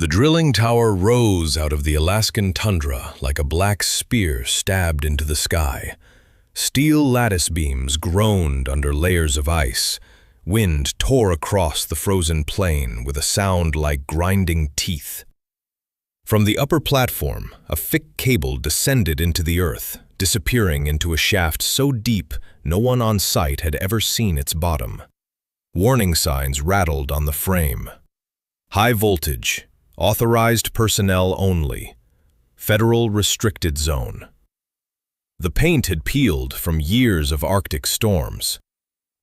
The drilling tower rose out of the Alaskan tundra like a black spear stabbed into the sky. Steel lattice beams groaned under layers of ice. Wind tore across the frozen plain with a sound like grinding teeth. From the upper platform, a thick cable descended into the earth, disappearing into a shaft so deep no one on site had ever seen its bottom. Warning signs rattled on the frame. High voltage, authorized personnel only, federal restricted zone. The paint had peeled from years of Arctic storms.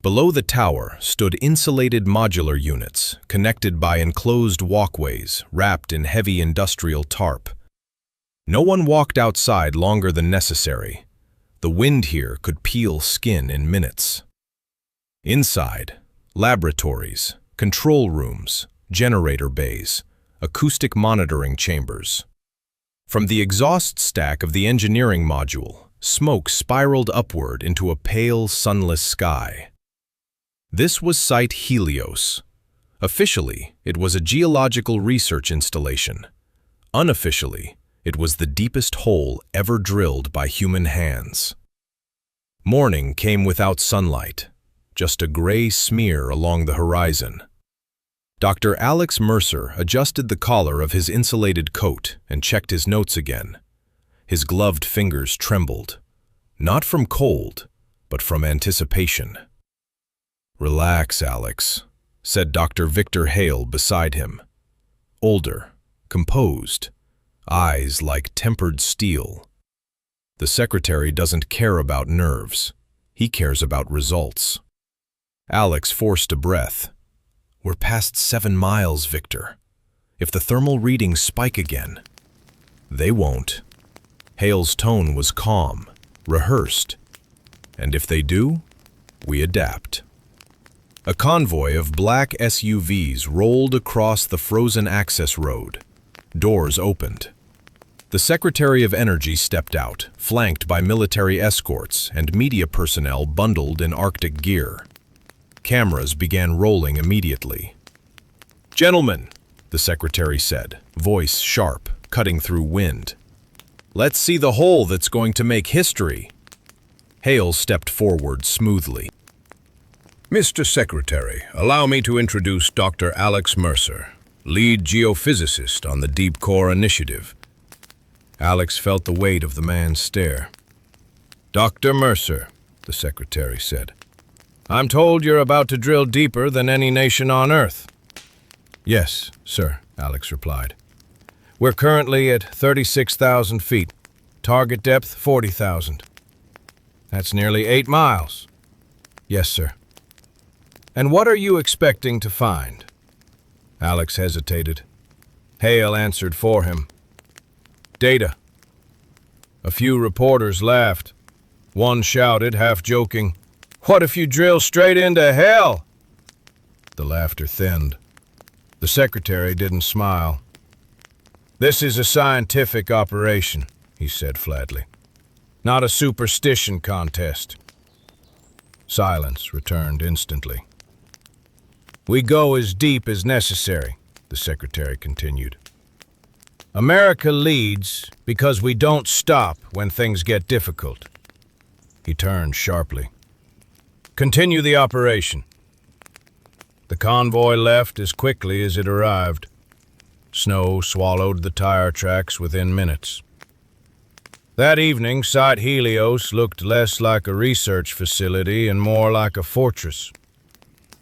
Below the tower stood insulated modular units, connected by enclosed walkways wrapped in heavy industrial tarp. No one walked outside longer than necessary. The wind here could peel skin in minutes. Inside, laboratories, control rooms, generator bays, acoustic monitoring chambers. From the exhaust stack of the engineering module, smoke spiraled upward into a pale, sunless sky. This was Site Helios. Officially, it was a geological research installation. Unofficially, it was the deepest hole ever drilled by human hands. Morning came without sunlight, just a gray smear along the horizon. Dr. Alex Mercer adjusted the collar of his insulated coat and checked his notes again. His gloved fingers trembled, not from cold, but from anticipation. "Relax, Alex," said Dr. Victor Hale beside him. Older, composed, eyes like tempered steel. The secretary doesn't care about nerves. He cares about results. Alex forced a breath. "We're past 7 miles, Victor. If the thermal readings spike again..." "They won't." Hale's tone was calm, rehearsed. "And if they do, we adapt." A convoy of black SUVs rolled across the frozen access road. Doors opened. The Secretary of Energy stepped out, flanked by military escorts and media personnel bundled in Arctic gear. Cameras began rolling immediately. "Gentlemen," the Secretary said, voice sharp, cutting through wind. "Let's see the hole that's going to make history." Hale stepped forward smoothly. "Mr. Secretary, allow me to introduce Dr. Alex Mercer, lead geophysicist on the Deep Core Initiative." Alex felt the weight of the man's stare. "Dr. Mercer," the Secretary said, "I'm told you're about to drill deeper than any nation on Earth." "Yes, sir," Alex replied. "We're currently at 36,000 feet. Target depth, 40,000. That's nearly 8 miles. "Yes, sir." "And what are you expecting to find?" Alex hesitated. Hale answered for him. "Data." A few reporters laughed. One shouted, half joking, "What if you drill straight into hell?" The laughter thinned. The secretary didn't smile. "This is a scientific operation," he said flatly. "Not a superstition contest." Silence returned instantly. "We go as deep as necessary," the secretary continued. "America leads because we don't stop when things get difficult." He turned sharply. "Continue the operation." The convoy left as quickly as it arrived. Snow swallowed the tire tracks within minutes. That evening, Site Helios looked less like a research facility and more like a fortress.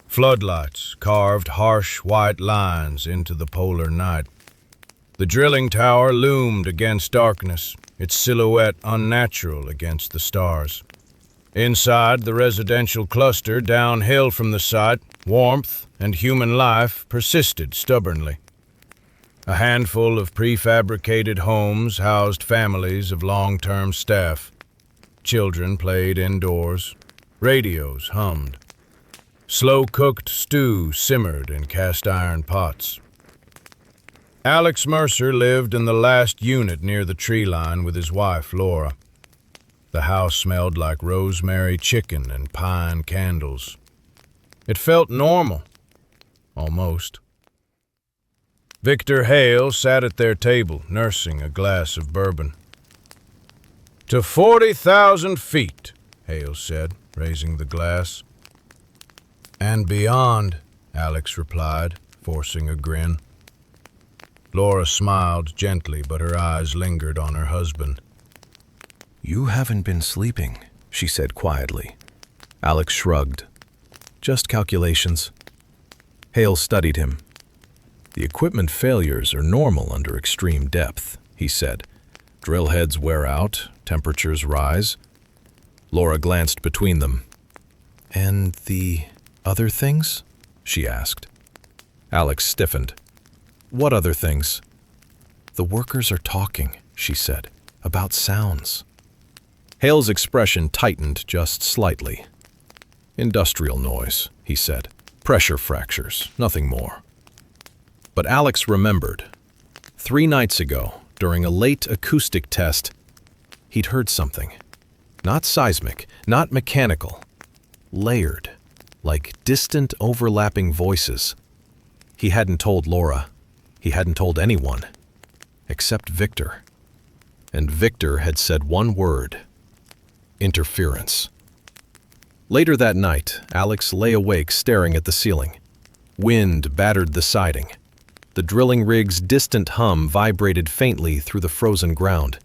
Floodlights carved harsh white lines into the polar night. The drilling tower loomed against darkness, its silhouette unnatural against the stars. Inside the residential cluster downhill from the site, warmth and human life persisted stubbornly. A handful of prefabricated homes housed families of long-term staff. Children played indoors. Radios hummed. Slow-cooked stew simmered in cast-iron pots. Alex Mercer lived in the last unit near the tree line with his wife, Laura. The house smelled like rosemary chicken and pine candles. It felt normal, almost. Victor Hale sat at their table, nursing a glass of bourbon. "To 40,000 feet," Hale said, raising the glass. "And beyond," Alex replied, forcing a grin. Laura smiled gently, but her eyes lingered on her husband. "You haven't been sleeping," she said quietly. Alex shrugged. "Just calculations." Hale studied him. "The equipment failures are normal under extreme depth," he said. "Drill heads wear out, temperatures rise." Laura glanced between them. "And the other things?" she asked. Alex stiffened. "What other things?" "The workers are talking," she said, "about sounds." Hale's expression tightened just slightly. "Industrial noise," he said. "Pressure fractures, nothing more." But Alex remembered. 3 nights ago, during a late acoustic test, he'd heard something. Not seismic, not mechanical. Layered, like distant overlapping voices. He hadn't told Laura. He hadn't told anyone. Except Victor. And Victor had said one word. Interference. Later that night, Alex lay awake staring at the ceiling. Wind battered the siding. The drilling rig's distant hum vibrated faintly through the frozen ground.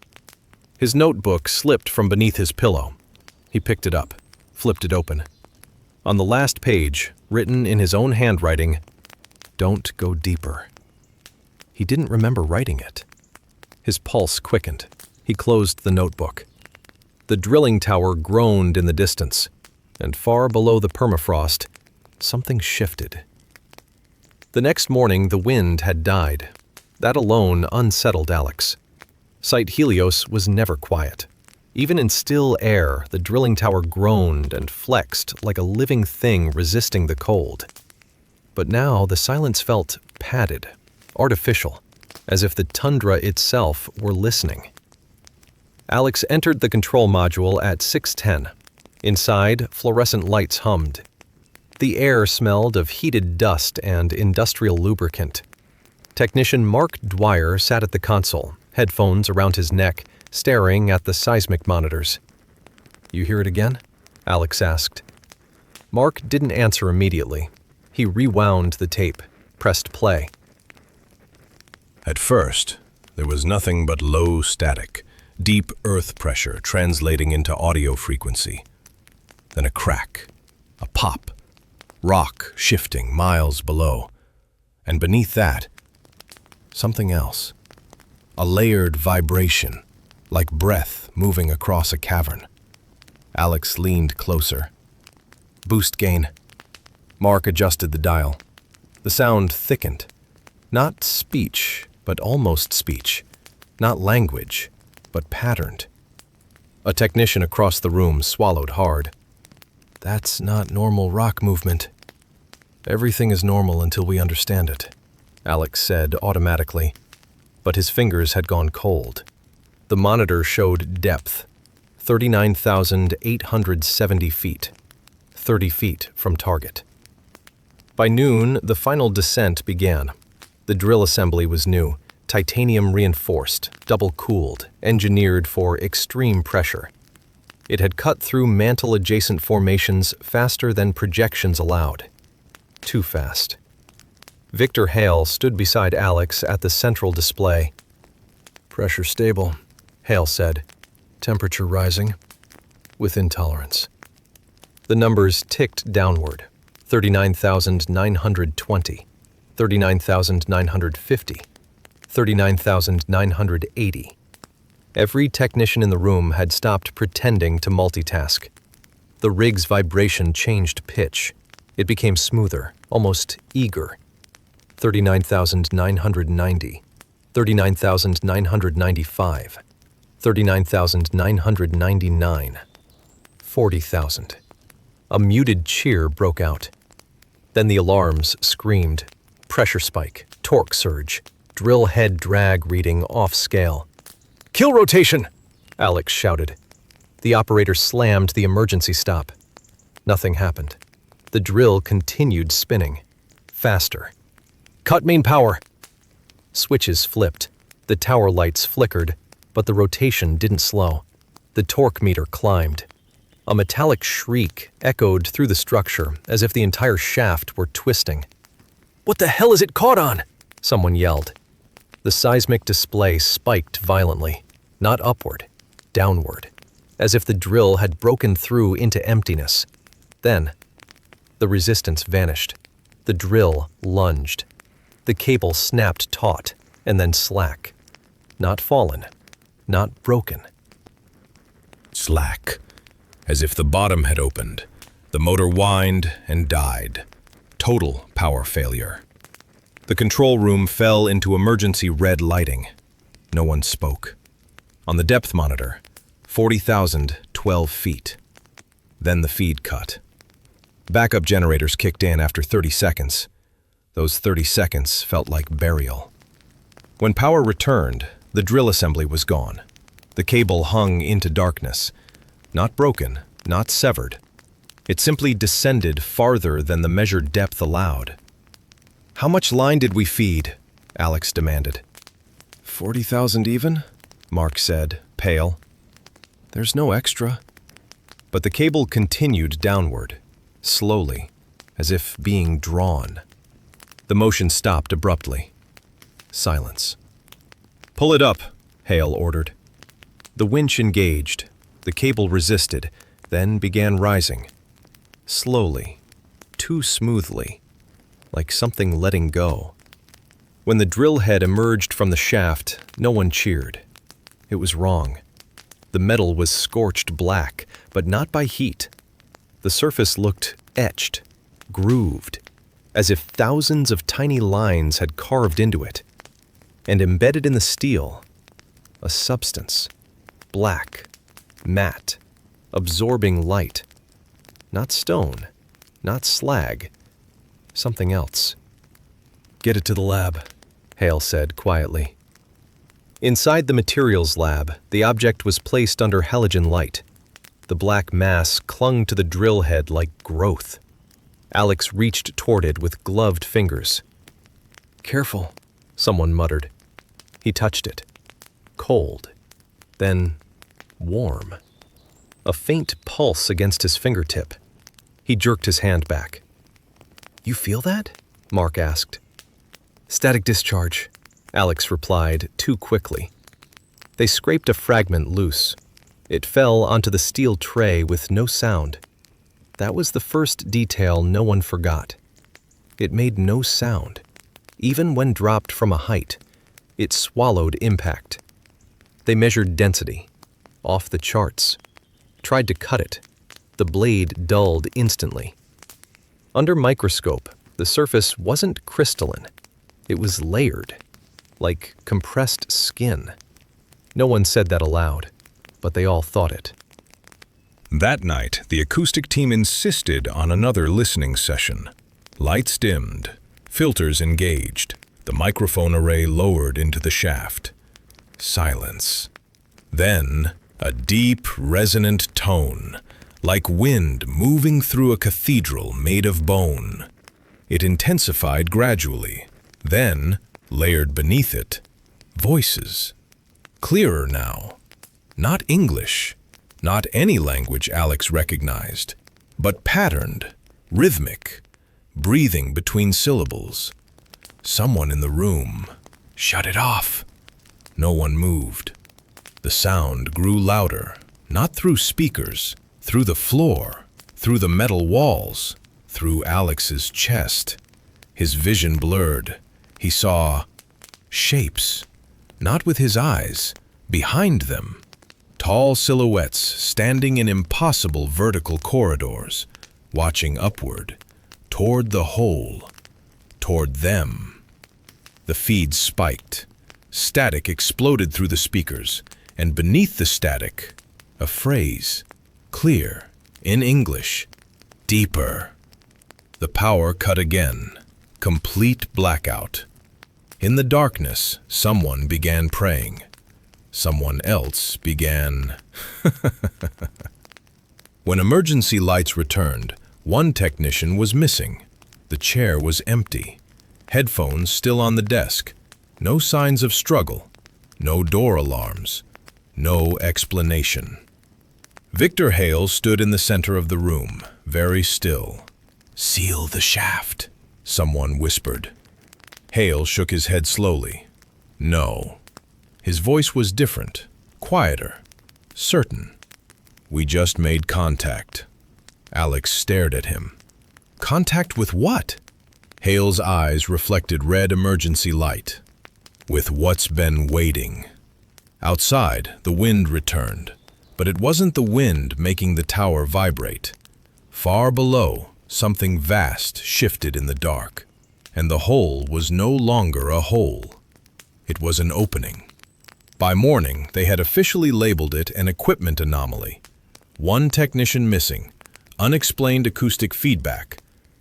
His notebook slipped from beneath his pillow. He picked it up, flipped it open. On the last page, written in his own handwriting, "Don't go deeper." He didn't remember writing it. His pulse quickened. He closed the notebook. The drilling tower groaned in the distance, and far below the permafrost, something shifted. The next morning, the wind had died. That alone unsettled Alex. Site Helios was never quiet. Even in still air, the drilling tower groaned and flexed like a living thing resisting the cold. But now the silence felt padded, artificial, as if the tundra itself were listening. Alex entered the control module at 6:10. Inside, fluorescent lights hummed. The air smelled of heated dust and industrial lubricant. Technician Mark Dwyer sat at the console, headphones around his neck, staring at the seismic monitors. "You hear it again?" Alex asked. Mark didn't answer immediately. He rewound the tape, pressed play. At first, there was nothing but low static, deep earth pressure translating into audio frequency. Then a crack, a pop, rock shifting miles below. And beneath that, something else. A layered vibration, like breath moving across a cavern. Alex leaned closer. "Boost gain." Mark adjusted the dial. The sound thickened. Not speech, but almost speech. Not language, but patterned. A technician across the room swallowed hard. "That's not normal rock movement." "Everything is normal until we understand it," Alex said automatically, but his fingers had gone cold. The monitor showed depth, 39,870 feet, 30 feet from target. By noon, the final descent began. The drill assembly was new, titanium reinforced, double-cooled, engineered for extreme pressure. It had cut through mantle-adjacent formations faster than projections allowed. Too fast. Victor Hale stood beside Alex at the central display. "Pressure stable," Hale said. "Temperature rising. Within tolerance." The numbers ticked downward. 39,920, 39,950, 39,980. Every technician in the room had stopped pretending to multitask. The rig's vibration changed pitch. It became smoother, almost eager. 39,990, 39,995, 39,999, 40,000. A muted cheer broke out. Then the alarms screamed. Pressure spike, torque surge, drill head drag reading off scale. "Kill rotation!" Alex shouted. The operator slammed the emergency stop. Nothing happened. The drill continued spinning. Faster. "Cut main power!" Switches flipped. The tower lights flickered, but the rotation didn't slow. The torque meter climbed. A metallic shriek echoed through the structure as if the entire shaft were twisting. "What the hell is it caught on?" someone yelled. The seismic display spiked violently, not upward, downward, as if the drill had broken through into emptiness. Then, the resistance vanished. The drill lunged. The cable snapped taut and then slack. Not fallen, not broken. Slack, as if the bottom had opened. The motor whined and died. Total power failure. The control room fell into emergency red lighting. No one spoke. On the depth monitor, 40,012 feet. Then the feed cut. Backup generators kicked in after 30 seconds. Those 30 seconds felt like burial. When power returned, the drill assembly was gone. The cable hung into darkness. Not broken, not severed. It simply descended farther than the measured depth allowed. "How much line did we feed?" Alex demanded. 40,000 even, Mark said, pale. "There's no extra." But the cable continued downward, slowly, as if being drawn. The motion stopped abruptly. Silence. "Pull it up," Hale ordered. The winch engaged. The cable resisted, then began rising. Slowly, too smoothly, like something letting go. When the drill head emerged from the shaft, no one cheered. It was wrong. The metal was scorched black, but not by heat. The surface looked etched, grooved, as if thousands of tiny lines had carved into it. And embedded in the steel, a substance, black, matte, absorbing light. Not stone, not slag, something else. "Get it to the lab," Hale said quietly. Inside the materials lab, the object was placed under halogen light. The black mass clung to the drill head like growth. Alex reached toward it with gloved fingers. "Careful," someone muttered. He touched it. Cold. Then warm. A faint pulse against his fingertip. He jerked his hand back. "You feel that?" Mark asked. "Static discharge," Alex replied too quickly. They scraped a fragment loose. It fell onto the steel tray with no sound. That was the first detail no one forgot. It made no sound. Even when dropped from a height, it swallowed impact. They measured density. Off the charts. Tried to cut it. The blade dulled instantly. Under microscope, the surface wasn't crystalline. It was layered, like compressed skin. No one said that aloud, but they all thought it. That night, the acoustic team insisted on another listening session. Lights dimmed, filters engaged, the microphone array lowered into the shaft. Silence. Then, a deep, resonant tone, like wind moving through a cathedral made of bone. It intensified gradually, then, layered beneath it, voices. Clearer now. Not English, not any language Alex recognized, but patterned, rhythmic, breathing between syllables. Someone in the room. "Shut it off." No one moved. The sound grew louder, not through speakers, through the floor, through the metal walls, through Alex's chest. His vision blurred. He saw shapes, not with his eyes, behind them. Tall silhouettes standing in impossible vertical corridors, watching upward, toward the hole, toward them. The feed spiked. Static exploded through the speakers, and beneath the static, a phrase, clear, in English, deeper. The power cut again. Complete blackout. In the darkness, someone began praying. Someone else began... When emergency lights returned, one technician was missing. The chair was empty. Headphones still on the desk. No signs of struggle, no door alarms, no explanation. Victor Hale stood in the center of the room, very still. "Seal the shaft," someone whispered. Hale shook his head slowly. "No." His voice was different, quieter, certain. "We just made contact." Alex stared at him. "Contact with what?" Hale's eyes reflected red emergency light. "With what's been waiting." Outside, the wind returned, but it wasn't the wind making the tower vibrate. Far below, something vast shifted in the dark, and the hole was no longer a hole. It was an opening. By morning, they had officially labeled it an equipment anomaly. One technician missing, unexplained acoustic feedback,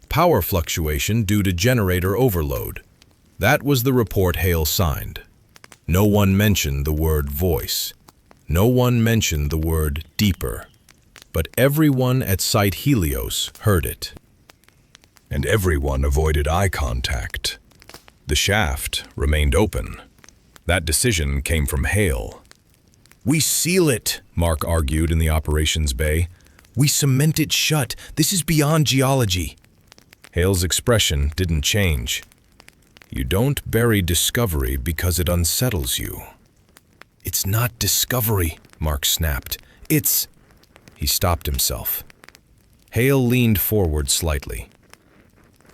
power fluctuation due to generator overload. That was the report Hale signed. No one mentioned the word voice. No one mentioned the word deeper. But everyone at Site Helios heard it. And everyone avoided eye contact. The shaft remained open. That decision came from Hale. "We seal it," Mark argued in the operations bay. "We cement it shut. This is beyond geology." Hale's expression didn't change. "You don't bury discovery because it unsettles you." "It's not discovery," Mark snapped. "It's—" He stopped himself. Hale leaned forward slightly.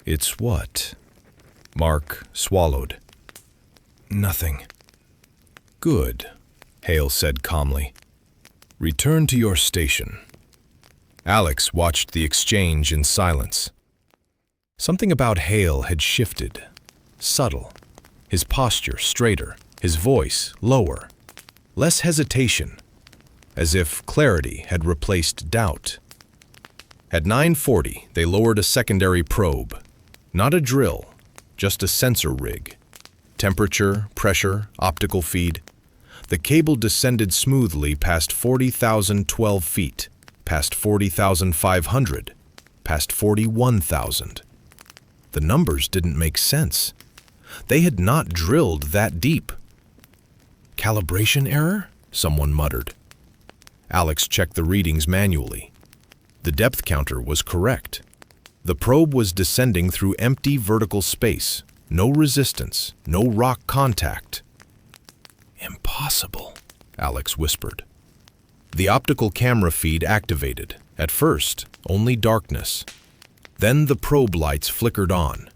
"It's what?" Mark swallowed. "Nothing." "Good," Hale said calmly. "Return to your station." Alex watched the exchange in silence. Something about Hale had shifted. Subtle. His posture straighter, his voice lower. Less hesitation, as if clarity had replaced doubt. At 9:40, they lowered a secondary probe. Not a drill, just a sensor rig. Temperature, pressure, optical feed. The cable descended smoothly past 40,012 feet, past 40,500, past 41,000. The numbers didn't make sense. They had not drilled that deep. "Calibration error?" someone muttered. Alex checked the readings manually. The depth counter was correct. The probe was descending through empty vertical space. No resistance, no rock contact. "Impossible," Alex whispered. The optical camera feed activated. At first, only darkness. Then the probe lights flickered on.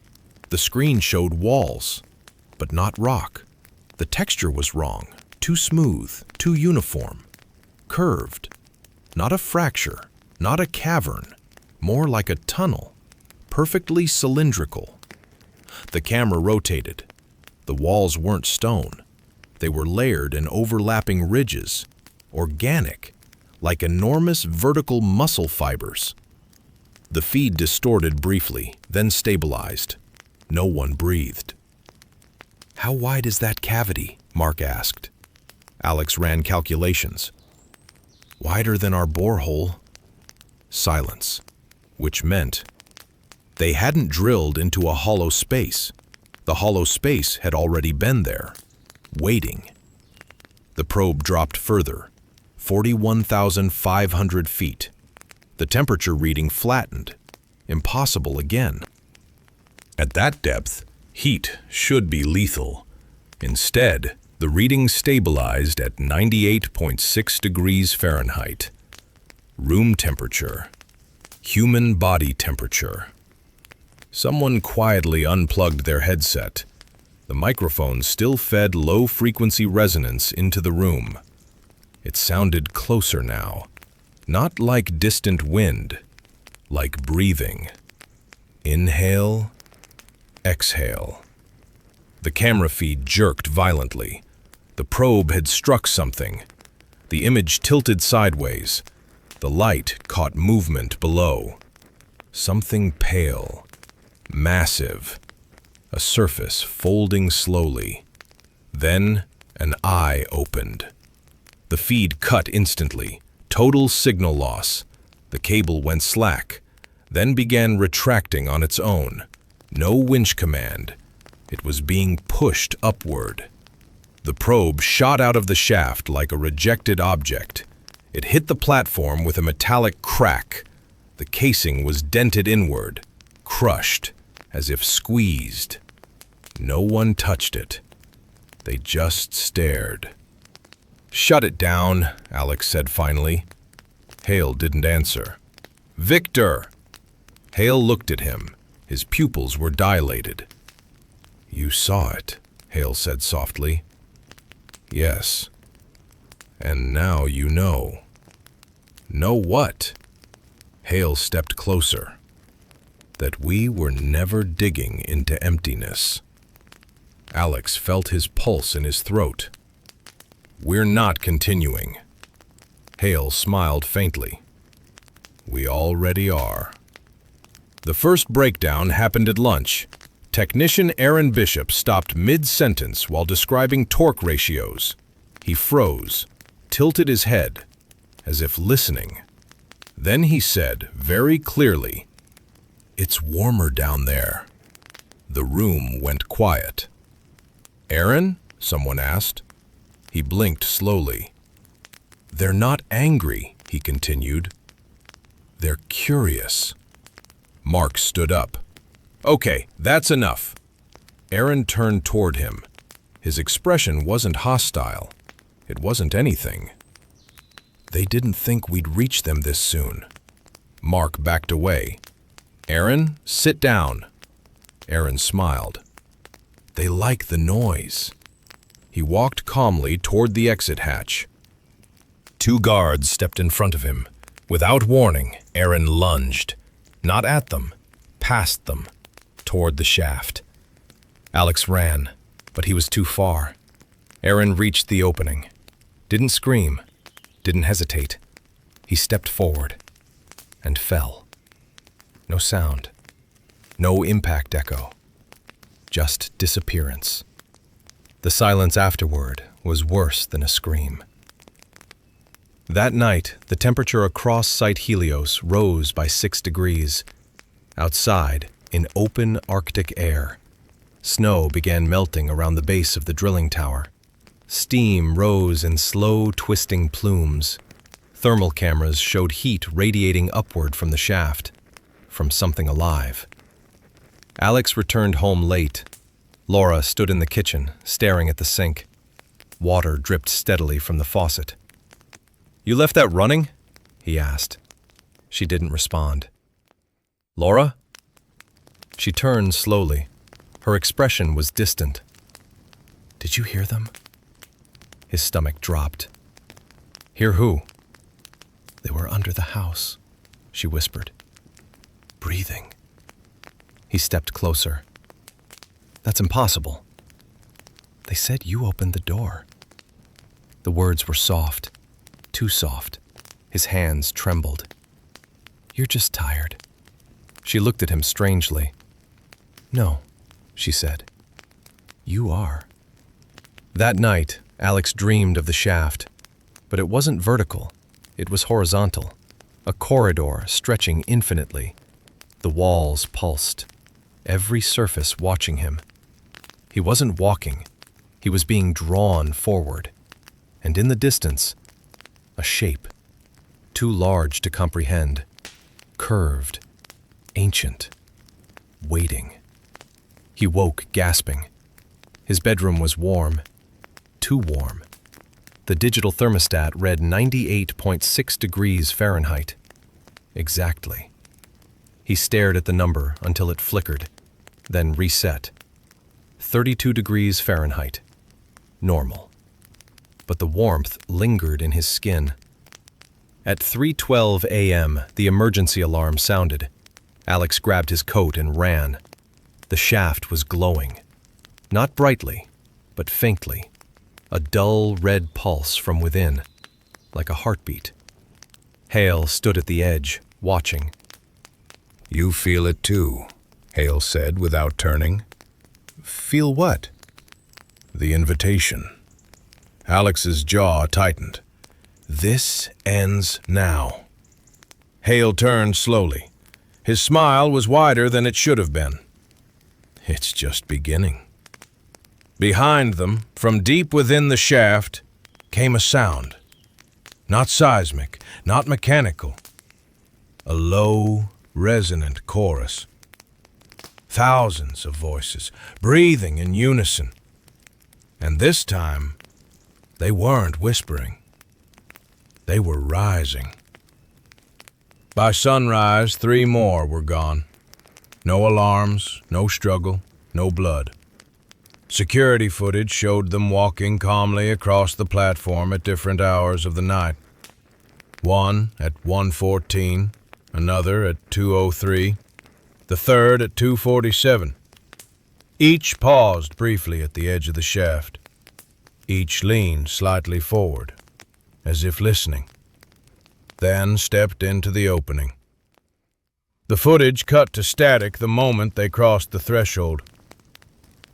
The screen showed walls, but not rock. The texture was wrong, too smooth, too uniform. Curved. Not a fracture, not a cavern, more like a tunnel. Perfectly cylindrical. The camera rotated. The walls weren't stone. They were layered in overlapping ridges, organic, like enormous vertical muscle fibers. The feed distorted briefly, then stabilized. No one breathed. "How wide is that cavity?" Mark asked. Alex ran calculations. "Wider than our borehole." Silence, which meant they hadn't drilled into a hollow space. The hollow space had already been there, waiting. The probe dropped further, 41,500 feet. The temperature reading flattened. Impossible again. At that depth, heat should be lethal. Instead, the reading stabilized at 98.6 degrees Fahrenheit. Room temperature. Human body temperature. Someone quietly unplugged their headset. The microphone still fed low-frequency resonance into the room. It sounded closer now. Not like distant wind, like breathing. Inhale, exhale. The camera feed jerked violently. The probe had struck something. The image tilted sideways. The light caught movement below. Something pale, massive. A surface folding slowly. Then an eye opened. The feed cut instantly. Total signal loss. The cable went slack, then began retracting on its own. No winch command. It was being pushed upward. The probe shot out of the shaft like a rejected object. It hit the platform with a metallic crack. The casing was dented inward, crushed, as if squeezed. No one touched it. They just stared. "Shut it down," Alex said finally. Hale didn't answer. "Victor!" Hale looked at him. His pupils were dilated. "You saw it," Hale said softly. "Yes. And now you know." "Know what?" Hale stepped closer. "That we were never digging into emptiness." Alex felt his pulse in his throat. "We're not continuing." Hale smiled faintly. "We already are." The first breakdown happened at lunch. Technician Aaron Bishop stopped mid-sentence while describing torque ratios. He froze, tilted his head, as if listening. Then he said, very clearly, "It's warmer down there." The room went quiet. "Aaron?" someone asked. He blinked slowly. "They're not angry," he continued. "They're curious." Mark stood up. "Okay, that's enough." Aaron turned toward him. His expression wasn't hostile. It wasn't anything. "They didn't think we'd reach them this soon." Mark backed away. "Aaron, sit down." Aaron smiled. "They like the noise." He walked calmly toward the exit hatch. 2 guards stepped in front of him. Without warning, Aaron lunged. Not at them, past them, toward the shaft. Alex ran, but he was too far. Aaron reached the opening. Didn't scream, didn't hesitate. He stepped forward and fell. No sound, no impact echo, just disappearance. The silence afterward was worse than a scream. That night, the temperature across Site Helios rose by 6 degrees. Outside, in open Arctic air, snow began melting around the base of the drilling tower. Steam rose in slow, twisting plumes. Thermal cameras showed heat radiating upward from the shaft, from something alive. Alex returned home late. Laura stood in the kitchen, staring at the sink. Water dripped steadily from the faucet. "You left that running?" he asked. She didn't respond. "Laura?" She turned slowly. Her expression was distant. "Did you hear them?" His stomach dropped. "Hear who?" "They were under the house," she whispered. "Breathing." He stepped closer. "That's impossible." "They said you opened the door." The words were soft. Too soft. His hands trembled. "You're just tired." She looked at him strangely. "No," she said. "You are." That night, Alex dreamed of the shaft. But it wasn't vertical. It was horizontal. A corridor stretching infinitely. The walls pulsed. Every surface watching him. He wasn't walking. He was being drawn forward. And in the distance, a shape, too large to comprehend, curved, ancient, waiting. He woke, gasping. His bedroom was warm, too warm. The digital thermostat read 98.6 degrees Fahrenheit. Exactly. He stared at the number until it flickered, then reset. 32 degrees Fahrenheit. Normal. But the warmth lingered in his skin. At 3:12 a.m., the emergency alarm sounded. Alex grabbed his coat and ran. The shaft was glowing. Not brightly, but faintly. A dull red pulse from within, like a heartbeat. Hale stood at the edge, watching. "You feel it too," Hale said without turning. "Feel what?" "The invitation." Alex's jaw tightened. "This ends now." Hale turned slowly. His smile was wider than it should have been. "It's just beginning." Behind them, from deep within the shaft, came a sound. Not seismic, not mechanical. A low, resonant chorus. Thousands of voices, breathing in unison. And this time, they weren't whispering. They were rising. By sunrise, 3 more were gone. No alarms, no struggle, no blood. Security footage showed them walking calmly across the platform at different hours of the night. One at 1:14, another at 2:03, the third at 2:47. Each paused briefly at the edge of the shaft. Each leaned slightly forward, as if listening, then stepped into the opening. The footage cut to static the moment they crossed the threshold.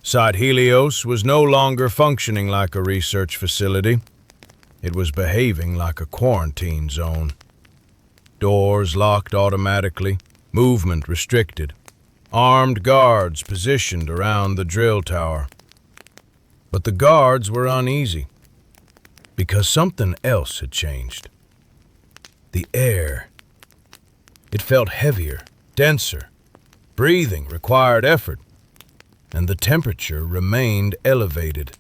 Site Helios was no longer functioning like a research facility. It was behaving like a quarantine zone. Doors locked automatically, movement restricted. Armed guards positioned around the drill tower. But the guards were uneasy, because something else had changed. The air. It felt heavier, denser. Breathing required effort, and the temperature remained elevated.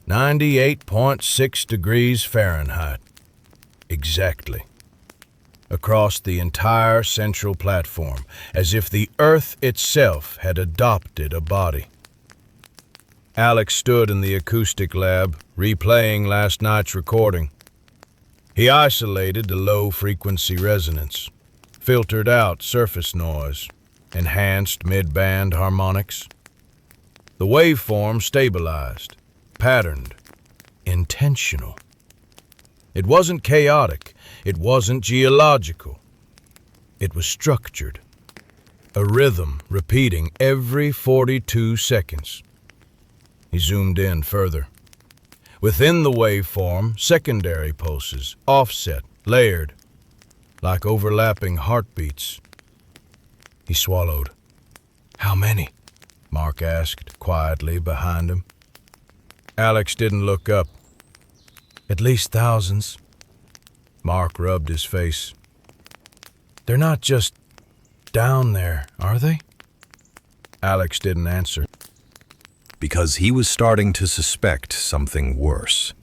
98.6 degrees Fahrenheit. Exactly. Across the entire central platform, as if the Earth itself had adopted a body. Alex stood in the acoustic lab, replaying last night's recording. He isolated the low-frequency resonance, filtered out surface noise, enhanced mid-band harmonics. The waveform stabilized, patterned, intentional. It wasn't chaotic, it wasn't geological. It was structured, a rhythm repeating every 42 seconds. He zoomed in further. Within the waveform, secondary pulses, offset, layered, like overlapping heartbeats. He swallowed. "How many?" Mark asked quietly behind him. Alex didn't look up. "At least thousands." Mark rubbed his face. "They're not just down there, are they?" Alex didn't answer, because he was starting to suspect something worse.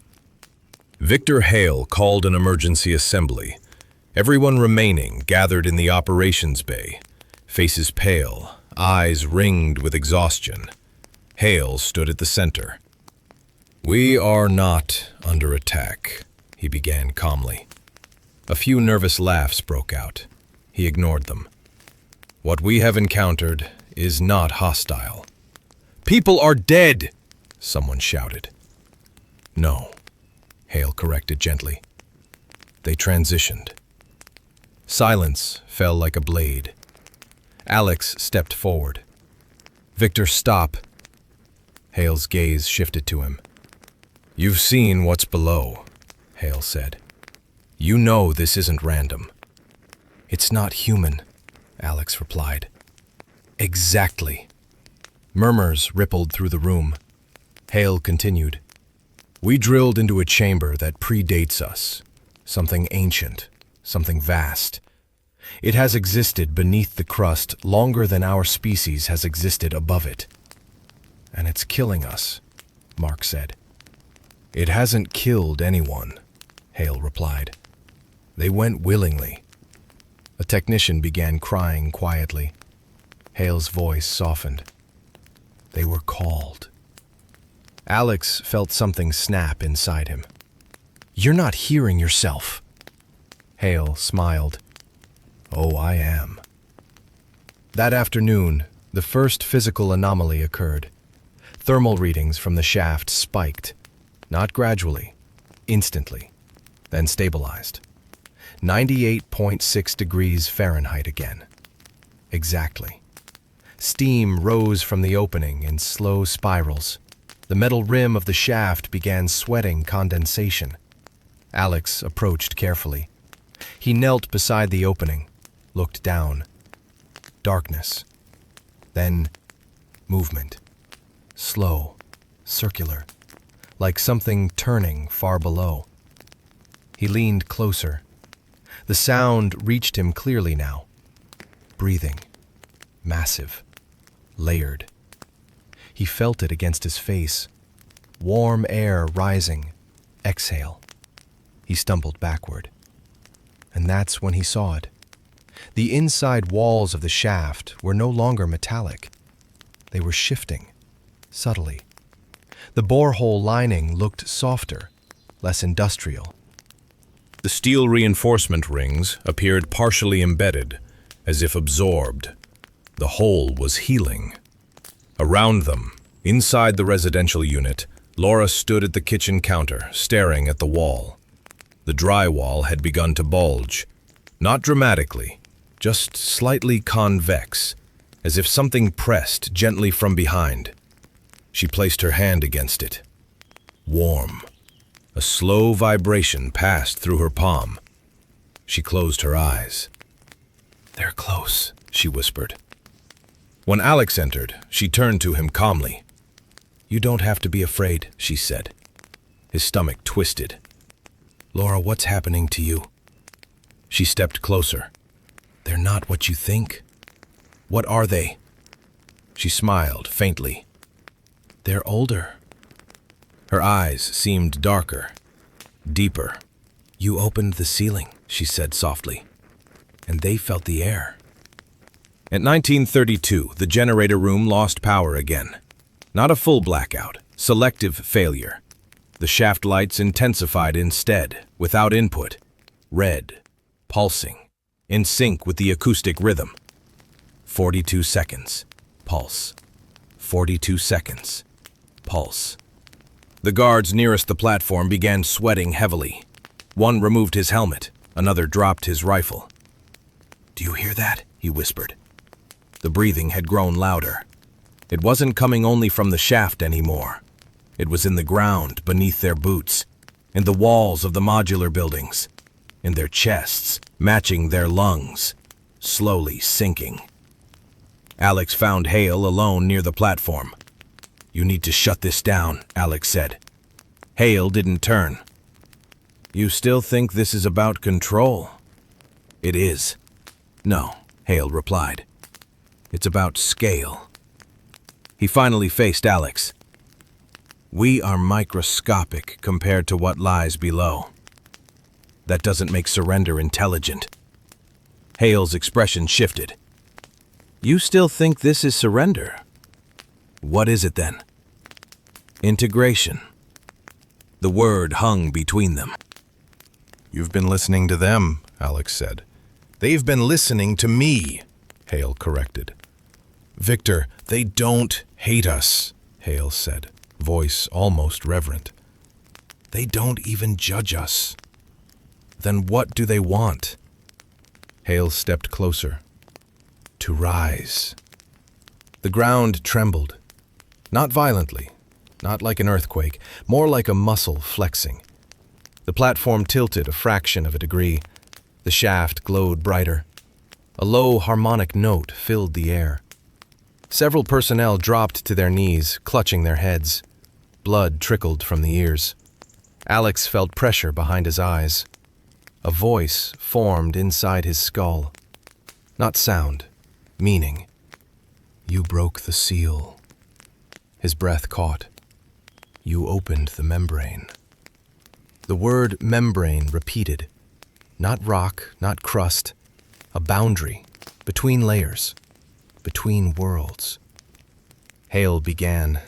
Victor Hale called an emergency assembly. Everyone remaining gathered in the operations bay, faces pale, eyes ringed with exhaustion. Hale stood at the center. "We are not under attack," he began calmly. A few nervous laughs broke out. He ignored them. "What we have encountered is not hostile." "People are dead!" someone shouted. "No," Hale corrected gently. "They transitioned." Silence fell like a blade. Alex stepped forward. "Victor, stop." Hale's gaze shifted to him. "You've seen what's below," Hale said. "You know this isn't random." "It's not human," Alex replied. "Exactly." Murmurs rippled through the room. Hale continued. "We drilled into a chamber that predates us. Something ancient, something vast. It has existed beneath the crust longer than our species has existed above it. And it's killing us," Mark said. "It hasn't killed anyone," Hale replied. "They went willingly." A technician began crying quietly. Hale's voice softened. "They were called." Alex felt something snap inside him. "You're not hearing yourself." Hale smiled. "Oh, I am." That afternoon, the first physical anomaly occurred. Thermal readings from the shaft spiked, not gradually, instantly, then stabilized. 98.6 degrees Fahrenheit again. Exactly. Steam rose from the opening in slow spirals. The metal rim of the shaft began sweating condensation. Alex approached carefully. He knelt beside the opening, looked down. Darkness. Then movement. Slow, circular, like something turning far below. He leaned closer. The sound reached him clearly now. Breathing. Massive. Layered. He felt it against his face. Warm air rising. Exhale. He stumbled backward. And that's when he saw it. The inside walls of the shaft were no longer metallic. They were shifting, subtly. The borehole lining looked softer, less industrial. The steel reinforcement rings appeared partially embedded, as if absorbed. The hole was healing. Around them, inside the residential unit, Laura stood at the kitchen counter, staring at the wall. The drywall had begun to bulge, not dramatically, just slightly convex, as if something pressed gently from behind. She placed her hand against it. Warm. A slow vibration passed through her palm. She closed her eyes. "They're close," she whispered. When Alex entered, she turned to him calmly. "You don't have to be afraid," she said. His stomach twisted. "Laura, what's happening to you?" She stepped closer. "They're not what you think." "What are they?" She smiled faintly. "They're older." Her eyes seemed darker, deeper. "You opened the ceiling," she said softly, "and they felt the air." At 1932, the generator room lost power again. Not a full blackout, selective failure. The shaft lights intensified instead, without input. Red, pulsing, in sync with the acoustic rhythm. 42 seconds, pulse. 42 seconds, pulse. The guards nearest the platform began sweating heavily. One removed his helmet, another dropped his rifle. "Do you hear that?" he whispered. The breathing had grown louder. It wasn't coming only from the shaft anymore. It was in the ground beneath their boots, in the walls of the modular buildings, in their chests, matching their lungs, slowly sinking. Alex found Hale alone near the platform. "You need to shut this down," Alex said. Hale didn't turn. "You still think this is about control?" "It is." "No," Hale replied. "It's about scale." He finally faced Alex. "We are microscopic compared to what lies below. That doesn't make surrender intelligent." Hale's expression shifted. "You still think this is surrender? What is it then?" "Integration." The word hung between them. "You've been listening to them," Alex said. "They've been listening to me," Hale corrected. "Victor, they don't hate us," Hale said, voice almost reverent. "They don't even judge us." "Then what do they want?" Hale stepped closer. "To rise." The ground trembled. Not violently, not like an earthquake, more like a muscle flexing. The platform tilted a fraction of a degree. The shaft glowed brighter. A low harmonic note filled the air. Several personnel dropped to their knees, clutching their heads. Blood trickled from the ears. Alex felt pressure behind his eyes. A voice formed inside his skull. Not sound, meaning. "You broke the seal." His breath caught. "You opened the membrane." The word membrane repeated. Not rock, not crust. A boundary, between layers, between worlds. Hale began.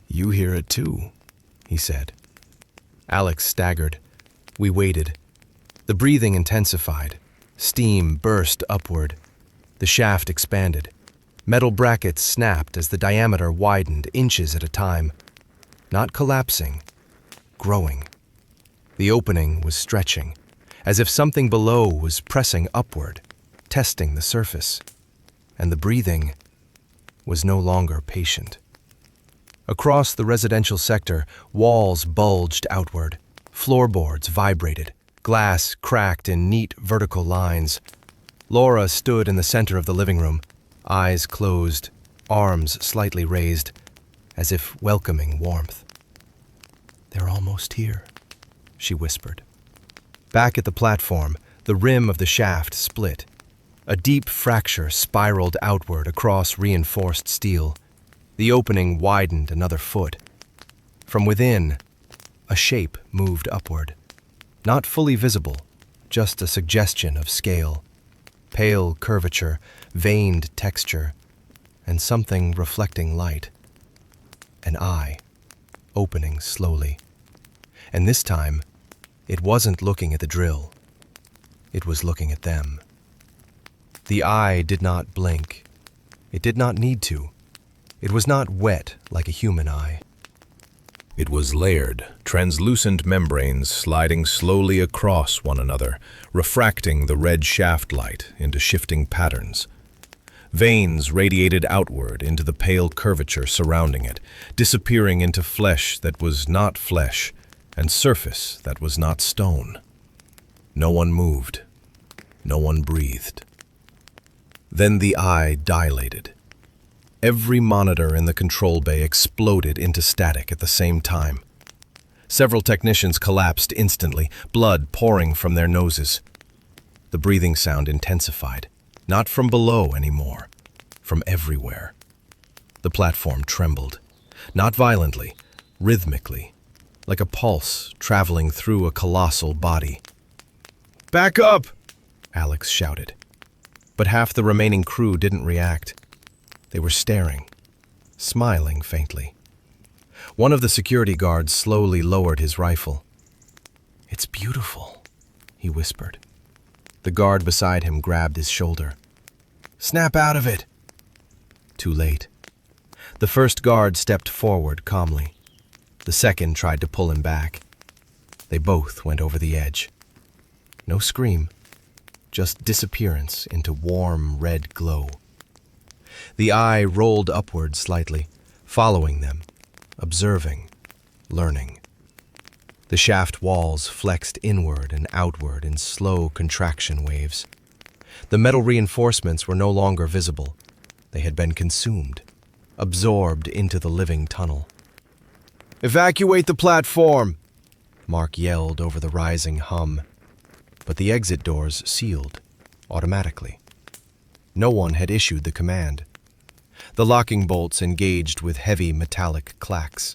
"You hear it too," he said. Alex staggered. We waited. The breathing intensified. Steam burst upward. The shaft expanded. Metal brackets snapped as the diameter widened inches at a time. Not collapsing, growing. The opening was stretching, as if something below was pressing upward, testing the surface. And the breathing was no longer patient. Across the residential sector, walls bulged outward. Floorboards vibrated. Glass cracked in neat vertical lines. Laura stood in the center of the living room, eyes closed, arms slightly raised, as if welcoming warmth. "They're almost here," she whispered. Back at the platform, the rim of the shaft split. A deep fracture spiraled outward across reinforced steel. The opening widened another foot. From within, a shape moved upward. Not fully visible, just a suggestion of scale. Pale curvature, veined texture, and something reflecting light. An eye, opening slowly. And this time, it wasn't looking at the drill. It was looking at them. The eye did not blink. It did not need to. It was not wet like a human eye. It was layered, translucent membranes sliding slowly across one another, refracting the red shaft light into shifting patterns. Veins radiated outward into the pale curvature surrounding it, disappearing into flesh that was not flesh and surface that was not stone. No one moved. No one breathed. Then the eye dilated. Every monitor in the control bay exploded into static at the same time. Several technicians collapsed instantly, blood pouring from their noses. The breathing sound intensified, not from below anymore, from everywhere. The platform trembled, not violently, rhythmically, like a pulse traveling through a colossal body. "Back up!" Alex shouted. But half the remaining crew didn't react. They were staring, smiling faintly. One of the security guards slowly lowered his rifle. "It's beautiful," he whispered. The guard beside him grabbed his shoulder. "Snap out of it!" Too late. The first guard stepped forward calmly. The second tried to pull him back. They both went over the edge. No scream, just disappearance into warm red glow. The eye rolled upward slightly, following them, observing, learning. The shaft walls flexed inward and outward in slow contraction waves. The metal reinforcements were no longer visible. They had been consumed, absorbed into the living tunnel. "Evacuate the platform!" Mark yelled over the rising hum. But the exit doors sealed, automatically. No one had issued the command. The locking bolts engaged with heavy metallic clacks.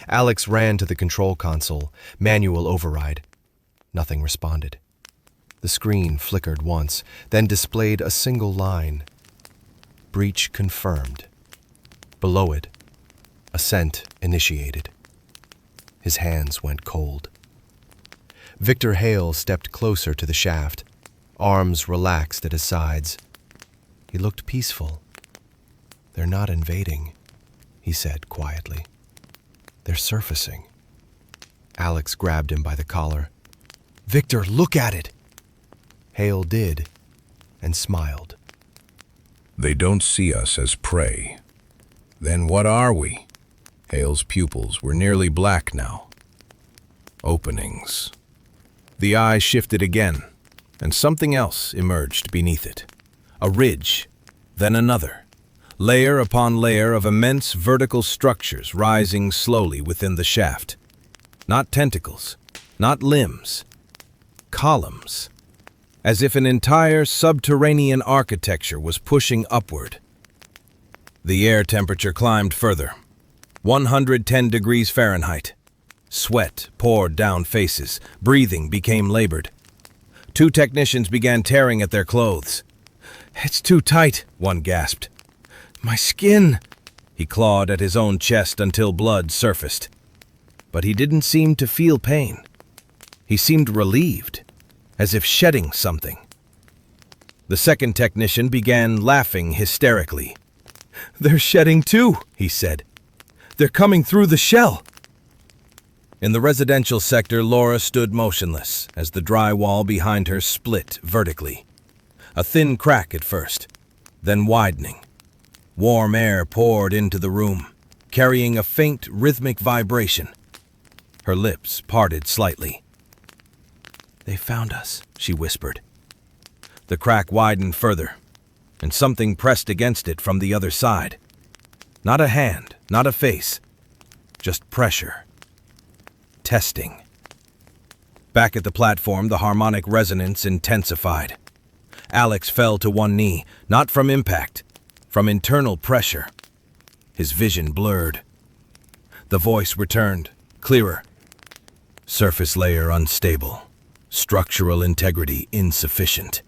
Alex ran to the control console, manual override. Nothing responded. The screen flickered once, then displayed a single line. Breach confirmed. Below it, ascent initiated. His hands went cold. Victor Hale stepped closer to the shaft, arms relaxed at his sides. He looked peaceful. "They're not invading," he said quietly. "They're surfacing." Alex grabbed him by the collar. "Victor, look at it!" Hale did, and smiled. They don't see us as prey. Then what are we? Hale's pupils were nearly black now. Openings. The eye shifted again, and something else emerged beneath it. A ridge, then another, layer upon layer of immense vertical structures rising slowly within the shaft. Not tentacles, not limbs, columns, as if an entire subterranean architecture was pushing upward. The air temperature climbed further, 110 degrees Fahrenheit. Sweat poured down faces, breathing became labored. Two technicians began tearing at their clothes. "It's too tight," one gasped. "My skin!" He clawed at his own chest until blood surfaced. But he didn't seem to feel pain. He seemed relieved, as if shedding something. The second technician began laughing hysterically. "They're shedding too," he said. "They're coming through the shell." In the residential sector, Laura stood motionless as the drywall behind her split vertically. A thin crack at first, then widening. Warm air poured into the room, carrying a faint rhythmic vibration. Her lips parted slightly. "They found us," she whispered. The crack widened further, and something pressed against it from the other side. Not a hand, Not a face, just pressure. Testing. Back at the platform, the harmonic resonance intensified. Alex fell to one knee, not from impact, from internal pressure. His vision blurred. The voice returned, clearer. Surface layer unstable. Structural integrity insufficient.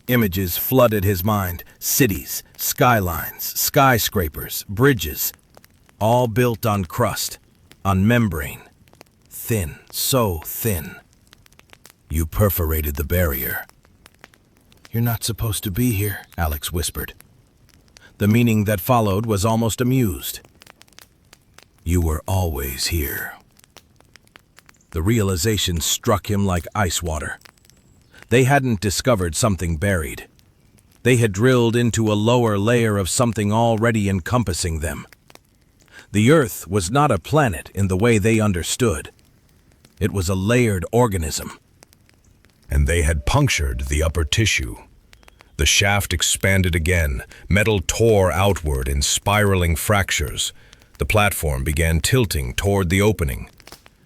Images flooded his mind. Cities, skylines, skyscrapers, bridges. All built on crust, on membrane. Thin, so thin. You perforated the barrier. You're not supposed to be here, Alex whispered. The meaning that followed was almost amused. You were always here. The realization struck him like ice water. They hadn't discovered something buried. They had drilled into a lower layer of something already encompassing them. The Earth was not a planet in the way they understood. It was a layered organism. And they had punctured the upper tissue. The shaft expanded again, metal tore outward in spiraling fractures. The platform began tilting toward the opening.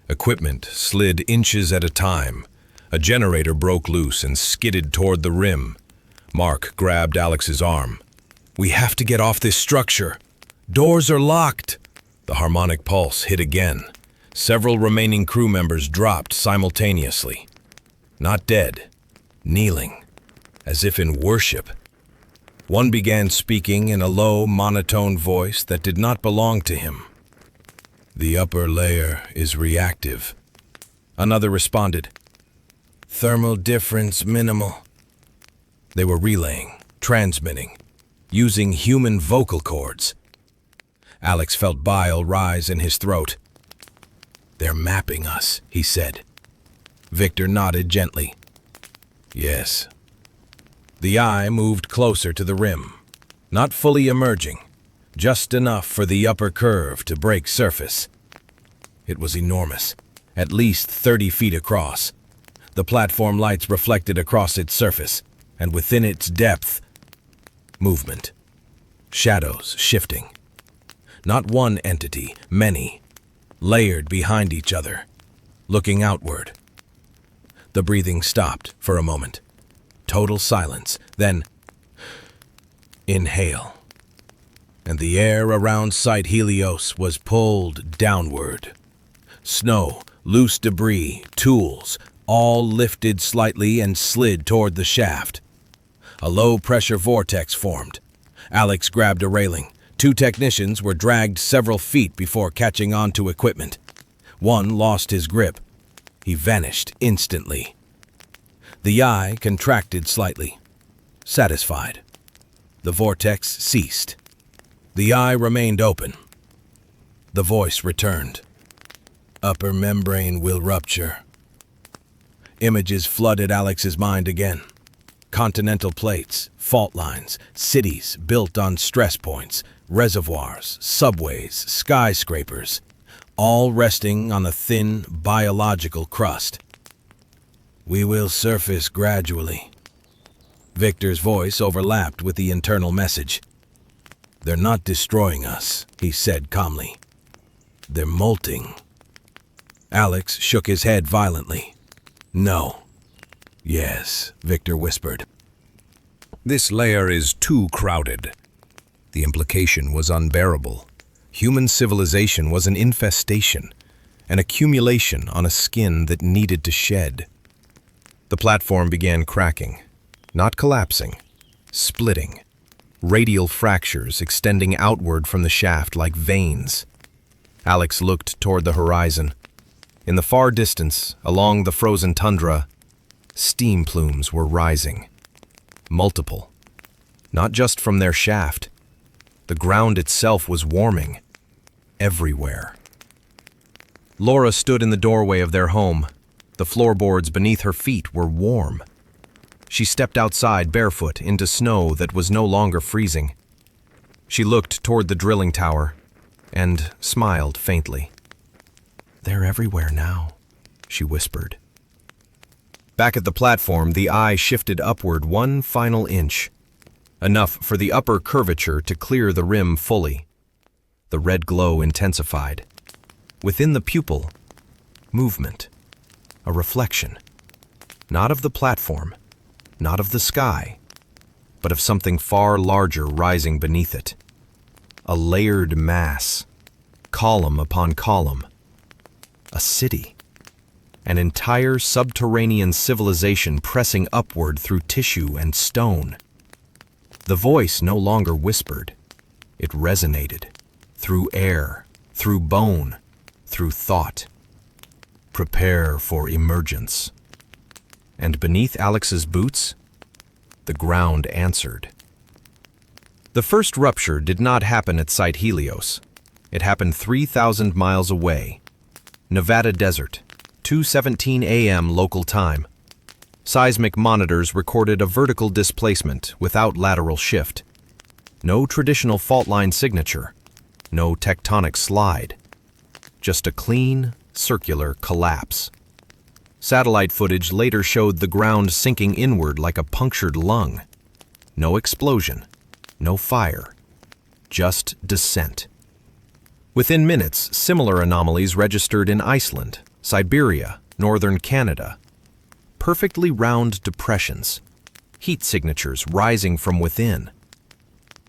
Equipment slid inches at a time. A generator broke loose and skidded toward the rim. Mark grabbed Alex's arm. "We have to get off this structure. Doors are locked." The harmonic pulse hit again. Several remaining crew members dropped simultaneously. Not dead, kneeling, as if in worship. One began speaking in a low, monotone voice that did not belong to him. "The upper layer is reactive." Another responded, "Thermal difference minimal." They were relaying, transmitting, using human vocal cords. Alex felt bile rise in his throat. "They're mapping us," he said. Victor nodded gently. "Yes." The eye moved closer to the rim, not fully emerging, just enough for the upper curve to break surface. It was enormous, at least 30 feet across. The platform lights reflected across its surface, and within its depth, movement. Shadows shifting. Not one entity, many, layered behind each other, looking outward. The breathing stopped for a moment. Total silence, then inhale. And the air around Site Helios was pulled downward. Snow, loose debris, tools, all lifted slightly and slid toward the shaft. A low-pressure vortex formed. Alex grabbed a railing. 2 technicians were dragged several feet before catching on to equipment. One lost his grip. He vanished instantly. The eye contracted slightly, satisfied. The vortex ceased. The eye remained open. The voice returned. "Upper membrane will rupture." Images flooded Alex's mind again. Continental plates, fault lines, cities built on stress points, reservoirs, subways, skyscrapers, all resting on a thin biological crust. "We will surface gradually." Victor's voice overlapped with the internal message. "They're not destroying us," he said calmly. "They're molting." Alex shook his head violently. "No." "Yes," Victor whispered. "This layer is too crowded." The implication was unbearable. Human civilization was an infestation, an accumulation on a skin that needed to shed. The platform began cracking, not collapsing, splitting. Radial fractures extending outward from the shaft like veins. Alex looked toward the horizon. In the far distance, along the frozen tundra, steam plumes were rising. Multiple. Not just from their shaft. The ground itself was warming. Everywhere. Laura stood in the doorway of their home. The floorboards beneath her feet were warm. She stepped outside barefoot into snow that was no longer freezing. She looked toward the drilling tower and smiled faintly. "They're everywhere now," she whispered. Back at the platform, the eye shifted upward 1 final inch, enough for the upper curvature to clear the rim fully. The red glow intensified. Within the pupil, movement, a reflection, not of the platform, not of the sky, but of something far larger rising beneath it. A layered mass, column upon column. A city. An entire subterranean civilization pressing upward through tissue and stone. The voice no longer whispered. It resonated. Through air, through bone, through thought. Prepare for emergence. And beneath Alex's boots, the ground answered. The first rupture did not happen at Site Helios. It happened 3,000 miles away. Nevada desert, 2:17 a.m. local time. Seismic monitors recorded a vertical displacement without lateral shift. No traditional fault line signature. No tectonic slide. Just a clean, circular collapse. Satellite footage later showed the ground sinking inward like a punctured lung. No explosion. No fire. Just descent. Within minutes, similar anomalies registered in Iceland, Siberia, northern Canada. Perfectly round depressions. Heat signatures rising from within.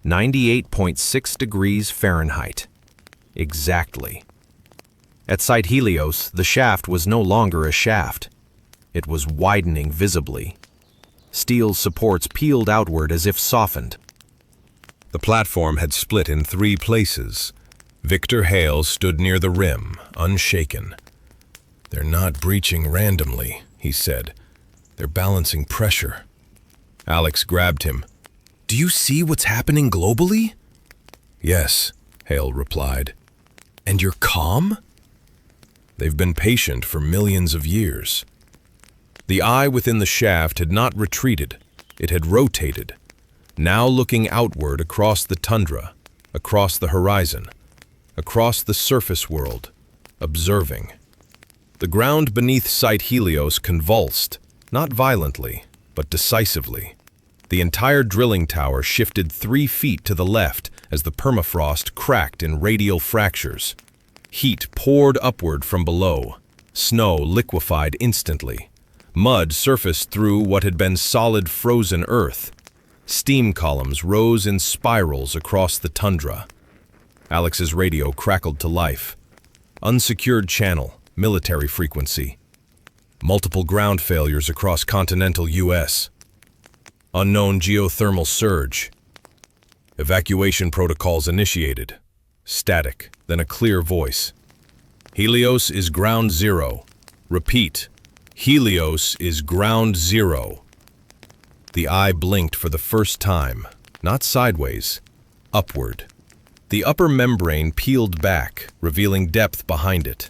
98.6 degrees Fahrenheit. Exactly. At Site Helios, the shaft was no longer a shaft. It was widening visibly. Steel supports peeled outward as if softened. The platform had split in 3 places. Victor Hale stood near the rim, unshaken. "They're not breaching randomly," he said. "They're balancing pressure." Alex grabbed him. "Do you see what's happening globally?" "Yes," Hale replied. "And you're calm?" "They've been patient for millions of years." The eye within the shaft had not retreated. It had rotated, now looking outward across the tundra, across the horizon, across the surface world, observing. The ground beneath Site Helios convulsed, not violently, but decisively. The entire drilling tower shifted 3 feet to the left as the permafrost cracked in radial fractures. Heat poured upward from below. Snow liquefied instantly. Mud surfaced through what had been solid frozen earth. Steam columns rose in spirals across the tundra. Alex's radio crackled to life. Unsecured channel, military frequency. Multiple ground failures across continental U.S. Unknown geothermal surge. Evacuation protocols initiated. Static, then a clear voice. "Helios is ground zero. Repeat, Helios is ground zero." The eye blinked for the first time, not sideways, upward. The upper membrane peeled back, revealing depth behind it.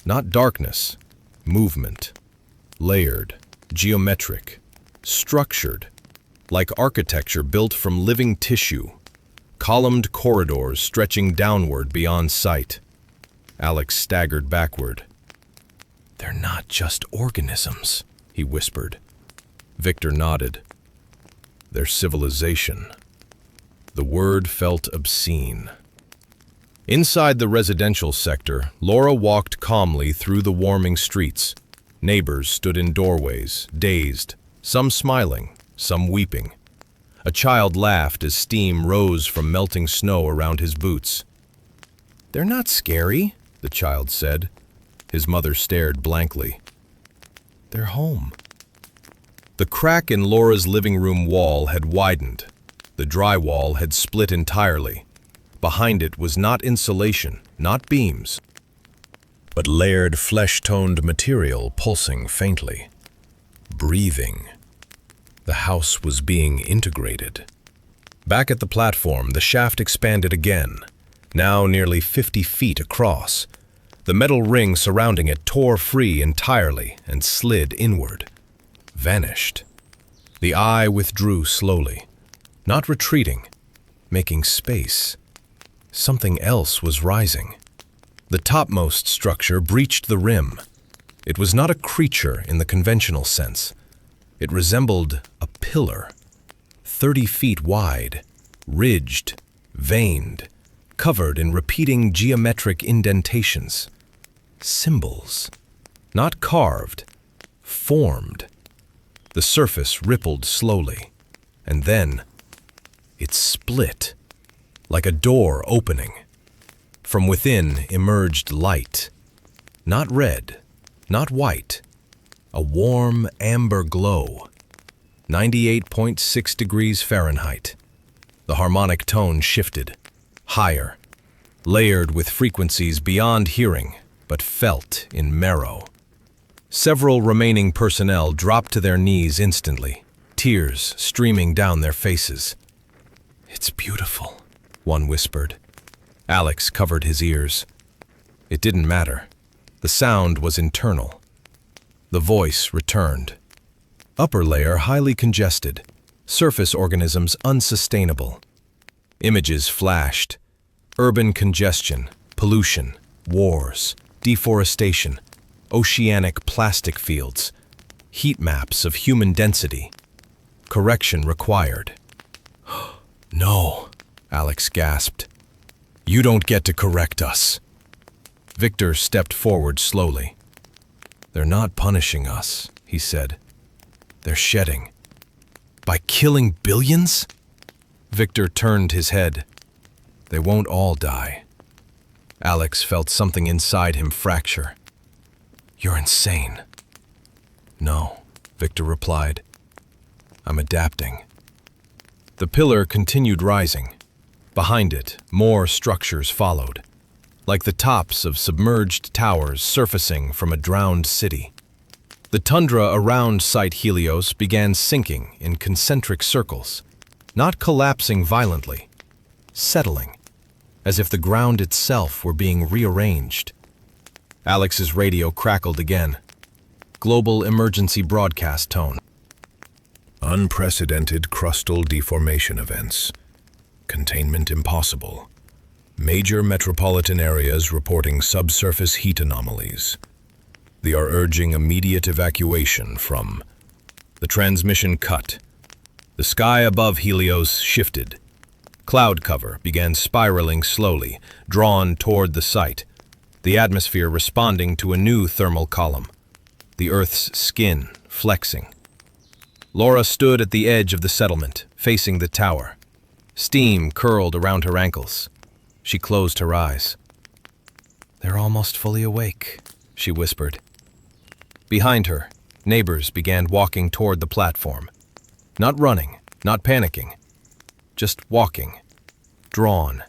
Not darkness, movement. Layered, geometric, structured, like architecture built from living tissue. Columned corridors stretching downward beyond sight. Alex staggered backward. "They're not just organisms," he whispered. Victor nodded. "They're civilization." The word felt obscene. Inside the residential sector, Laura walked calmly through the warming streets. Neighbors stood in doorways, dazed, some smiling, some weeping. A child laughed as steam rose from melting snow around his boots. "They're not scary," the child said. His mother stared blankly. "They're home." The crack in Laura's living room wall had widened. The drywall had split entirely. Behind it was not insulation, not beams, but layered flesh-toned material pulsing faintly. Breathing. The house was being integrated. Back at the platform, the shaft expanded again, now nearly 50 feet across. The metal ring surrounding it tore free entirely and slid inward. Vanished. The eye withdrew slowly, not retreating, making space. Something else was rising. The topmost structure breached the rim. It was not a creature in the conventional sense. It resembled a pillar, 30 feet wide, ridged, veined, covered in repeating geometric indentations. Symbols. Not carved, formed. The surface rippled slowly, and then it split, like a door opening. From within emerged light. Not red, not white. A warm amber glow. 98.6 degrees Fahrenheit. The harmonic tone shifted, higher, layered with frequencies beyond hearing, but felt in marrow. Several remaining personnel dropped to their knees instantly, tears streaming down their faces. "It's beautiful," one whispered. Alex covered his ears. It didn't matter. The sound was internal. The voice returned. Upper layer highly congested, surface organisms unsustainable. Images flashed. Urban congestion, pollution, wars, deforestation, oceanic plastic fields, heat maps of human density. Correction required. "No," Alex gasped. "You don't get to correct us." Victor stepped forward slowly. "They're not punishing us," he said. "They're shedding." "By killing billions?" Victor turned his head. "They won't all die." Alex felt something inside him fracture. "You're insane." "No," Victor replied. "I'm adapting." The pillar continued rising. Behind it, more structures followed, like the tops of submerged towers surfacing from a drowned city. The tundra around Site Helios began sinking in concentric circles, not collapsing violently, settling, as if the ground itself were being rearranged. Alex's radio crackled again. Global emergency broadcast tone. Unprecedented crustal deformation events. Containment impossible. Major metropolitan areas reporting subsurface heat anomalies. They are urging immediate evacuation from. The transmission cut. The sky above Helios shifted. Cloud cover began spiraling slowly, drawn toward the site, the atmosphere responding to a new thermal column, the Earth's skin flexing. Laura stood at the edge of the settlement, facing the tower. Steam curled around her ankles. She closed her eyes. "They're almost fully awake," she whispered. Behind her, neighbors began walking toward the platform. Not running, not panicking. Just walking. Drawn.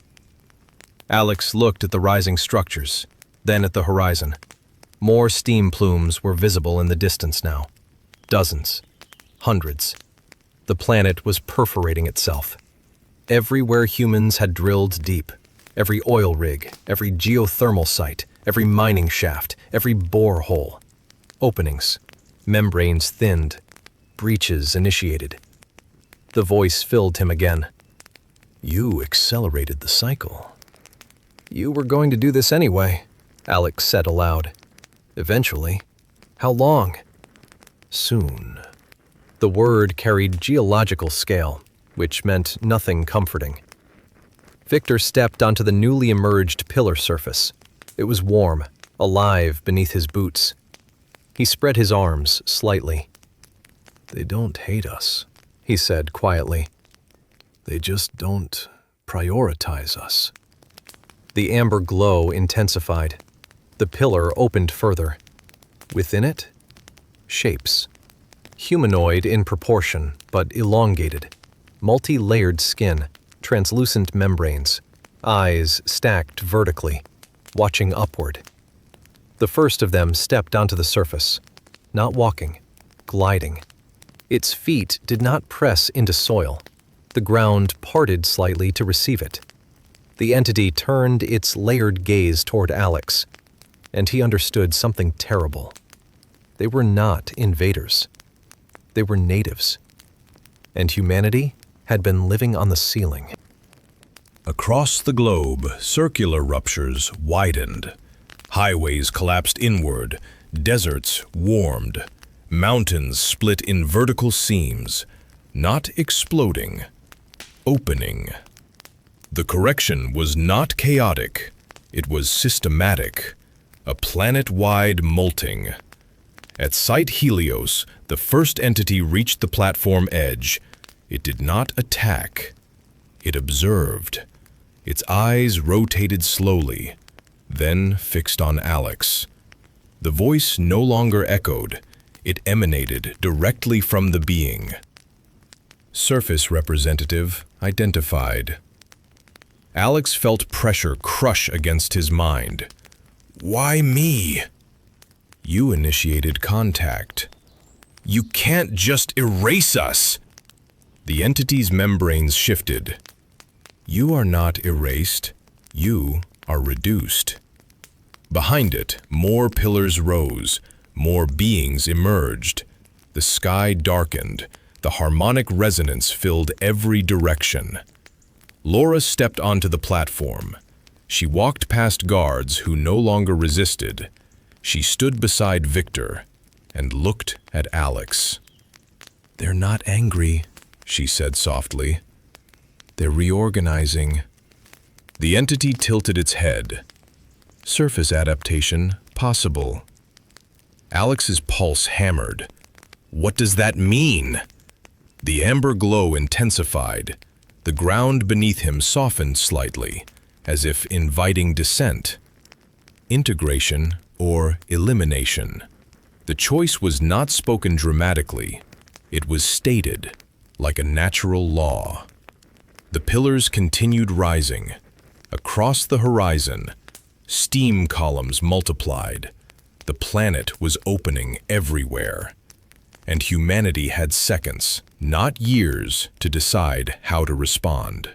Alex looked at the rising structures, then at the horizon. More steam plumes were visible in the distance now. Dozens. Hundreds. The planet was perforating itself. Everywhere humans had drilled deep. Every oil rig, every geothermal site, every mining shaft, every borehole. Openings. Membranes thinned. Breaches initiated. The voice filled him again. "You accelerated the cycle." "You were going to do this anyway," Alex said aloud. "Eventually. How long?" "Soon." The word carried geological scale, which meant nothing comforting. Victor stepped onto the newly emerged pillar surface. It was warm, alive beneath his boots. He spread his arms slightly. "They don't hate us," he said quietly. "They just don't prioritize us." The amber glow intensified. The pillar opened further. Within it, shapes. Humanoid in proportion, but elongated. Multi-layered skin, translucent membranes, eyes stacked vertically, watching upward. The first of them stepped onto the surface, not walking, gliding. Its feet did not press into soil. The ground parted slightly to receive it. The entity turned its layered gaze toward Alex, and he understood something terrible. They were not invaders. They were natives. And humanity had been living on the ceiling. Across the globe, circular ruptures widened. Highways collapsed inward, deserts warmed, mountains split in vertical seams, not exploding, opening. The correction was not chaotic, it was systematic, a planet-wide molting. At Site Helios, the first entity reached the platform edge. It did not attack. It observed. Its eyes rotated slowly, then fixed on Alex. The voice no longer echoed. It emanated directly from the being. Surface representative identified. Alex felt pressure crush against his mind. Why me? You initiated contact. You can't just erase us. The entity's membranes shifted. You are not erased. You are reduced. Behind it, more pillars rose, more beings emerged. The sky darkened. The harmonic resonance filled every direction. Laura stepped onto the platform. She walked past guards who no longer resisted. She stood beside Victor and looked at Alex. They're not angry, she said softly. They're reorganizing. The entity tilted its head. Surface adaptation possible. Alex's pulse hammered. What does that mean? The amber glow intensified. The ground beneath him softened slightly, as if inviting descent. Integration or elimination. The choice was not spoken dramatically. It was stated, like a natural law. The pillars continued rising. Across the horizon, steam columns multiplied. The planet was opening everywhere. And humanity had seconds, not years, to decide how to respond.